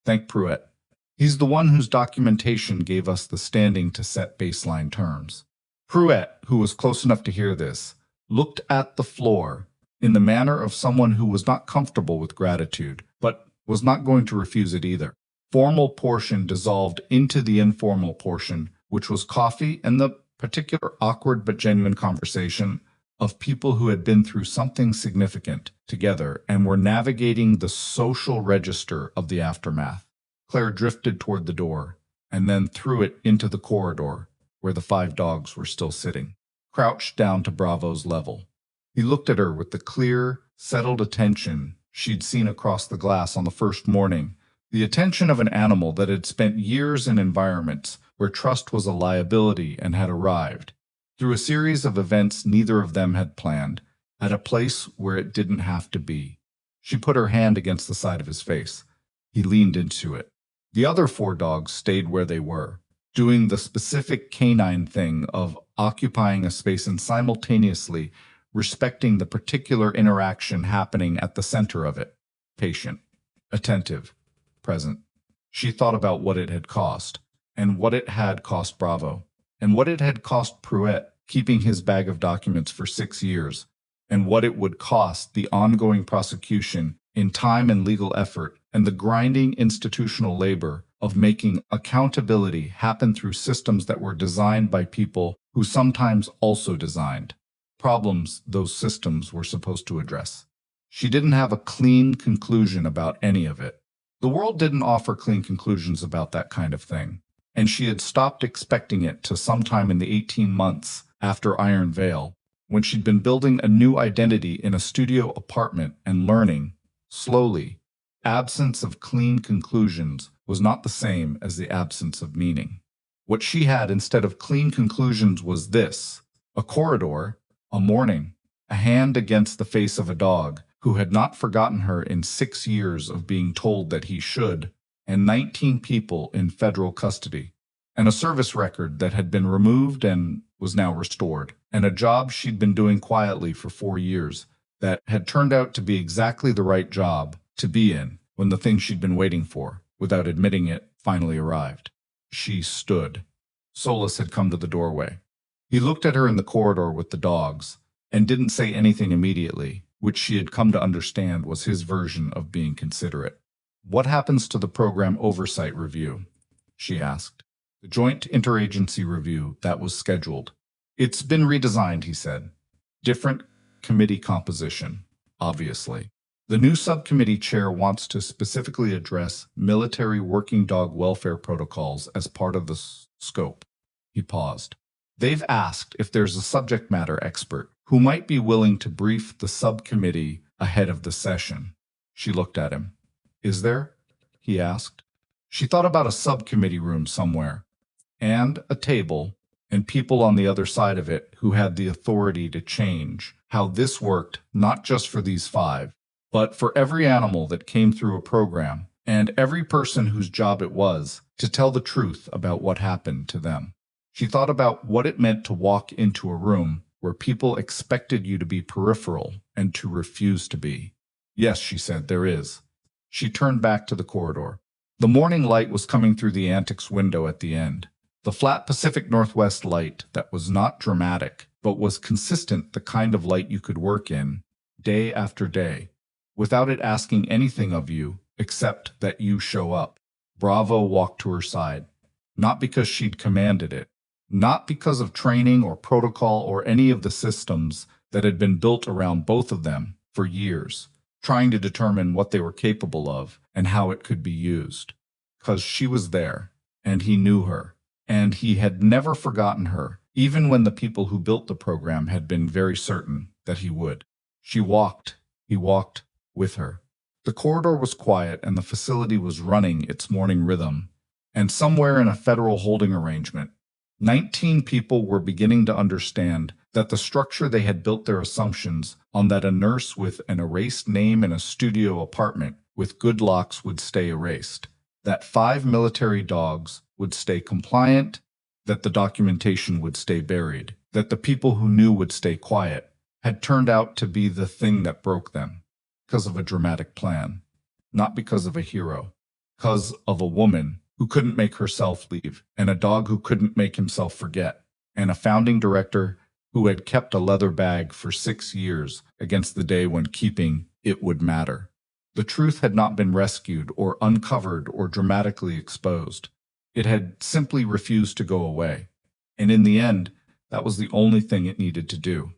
Thank Pruitt. He's the one whose documentation gave us the standing to set baseline terms. Pruitt, who was close enough to hear this, looked at the floor in the manner of someone who was not comfortable with gratitude, but was not going to refuse it either. Formal portion dissolved into the informal portion, which was coffee and the particular awkward but genuine conversation of people who had been through something significant together and were navigating the social register of the aftermath. Claire drifted toward the door and then threw it into the corridor where the 5 dogs were still sitting, crouched down to Bravo's level. He looked at her with the clear, settled attention she'd seen across the glass on the first morning, the attention of an animal that had spent years in environments where trust was a liability and had arrived, through a series of events neither of them had planned, at a place where it didn't have to be. She put her hand against the side of his face. He leaned into it. The other 4 dogs stayed where they were, doing the specific canine thing of occupying a space and simultaneously respecting the particular interaction happening at the center of it. Patient, attentive, present. She thought about what it had cost, and what it had cost Bravo, and what it had cost Pruitt keeping his bag of documents for 6 years, and what it would cost the ongoing prosecution in time and legal effort and the grinding institutional labor of making accountability happen through systems that were designed by people who sometimes also designed problems those systems were supposed to address. She didn't have a clean conclusion about any of it. The world didn't offer clean conclusions about that kind of thing, and she had stopped expecting it to sometime in the 18 months after Iron Veil, when she'd been building a new identity in a studio apartment and learning, slowly, absence of clean conclusions was not the same as the absence of meaning. What she had instead of clean conclusions was this: a corridor, a morning, a hand against the face of a dog who had not forgotten her in 6 years of being told that he should, and 19 people in federal custody, and a service record that had been removed and was now restored, and a job she'd been doing quietly for 4 years that had turned out to be exactly the right job to be in when the thing she'd been waiting for, without admitting it, finally arrived. She stood. Solus had come to the doorway. He looked at her in the corridor with the dogs, and didn't say anything immediately, which she had come to understand was his version of being considerate. "What happens to the program oversight review?" she asked. "The joint interagency review that was scheduled." "It's been redesigned," he said. "Different committee composition, obviously. The new subcommittee chair wants to specifically address military working dog welfare protocols as part of the scope." He paused. "They've asked if there's a subject matter expert who might be willing to brief the subcommittee ahead of the session." She looked at him. "Is there?" he asked. She thought about a subcommittee room somewhere, and a table, and people on the other side of it who had the authority to change how this worked, not just for these 5, but for every animal that came through a program, and every person whose job it was to tell the truth about what happened to them. She thought about what it meant to walk into a room where people expected you to be peripheral and to refuse to be. "Yes," she said, "there is." She turned back to the corridor. The morning light was coming through the antics window at the end. The flat Pacific Northwest light that was not dramatic, but was consistent, the kind of light you could work in, day after day, without it asking anything of you except that you show up. Bravo walked to her side, not because she'd commanded it, not because of training or protocol or any of the systems that had been built around both of them for years, trying to determine what they were capable of and how it could be used. Because she was there, and he knew her, and he had never forgotten her, even when the people who built the program had been very certain that he would. He walked with her. The corridor was quiet and the facility was running its morning rhythm, and somewhere in a federal holding arrangement, 19 people were beginning to understand that the structure they had built their assumptions on, that a nurse with an erased name in a studio apartment with good locks would stay erased, that 5 military dogs would stay compliant, that the documentation would stay buried, that the people who knew would stay quiet, had turned out to be the thing that broke them, because of a dramatic plan, not because of a hero, because of a woman who couldn't make herself leave, and a dog who couldn't make himself forget, and a founding director who had kept a leather bag for 6 years against the day when keeping it would matter. The truth had not been rescued or uncovered or dramatically exposed. It had simply refused to go away. And in the end, that was the only thing it needed to do.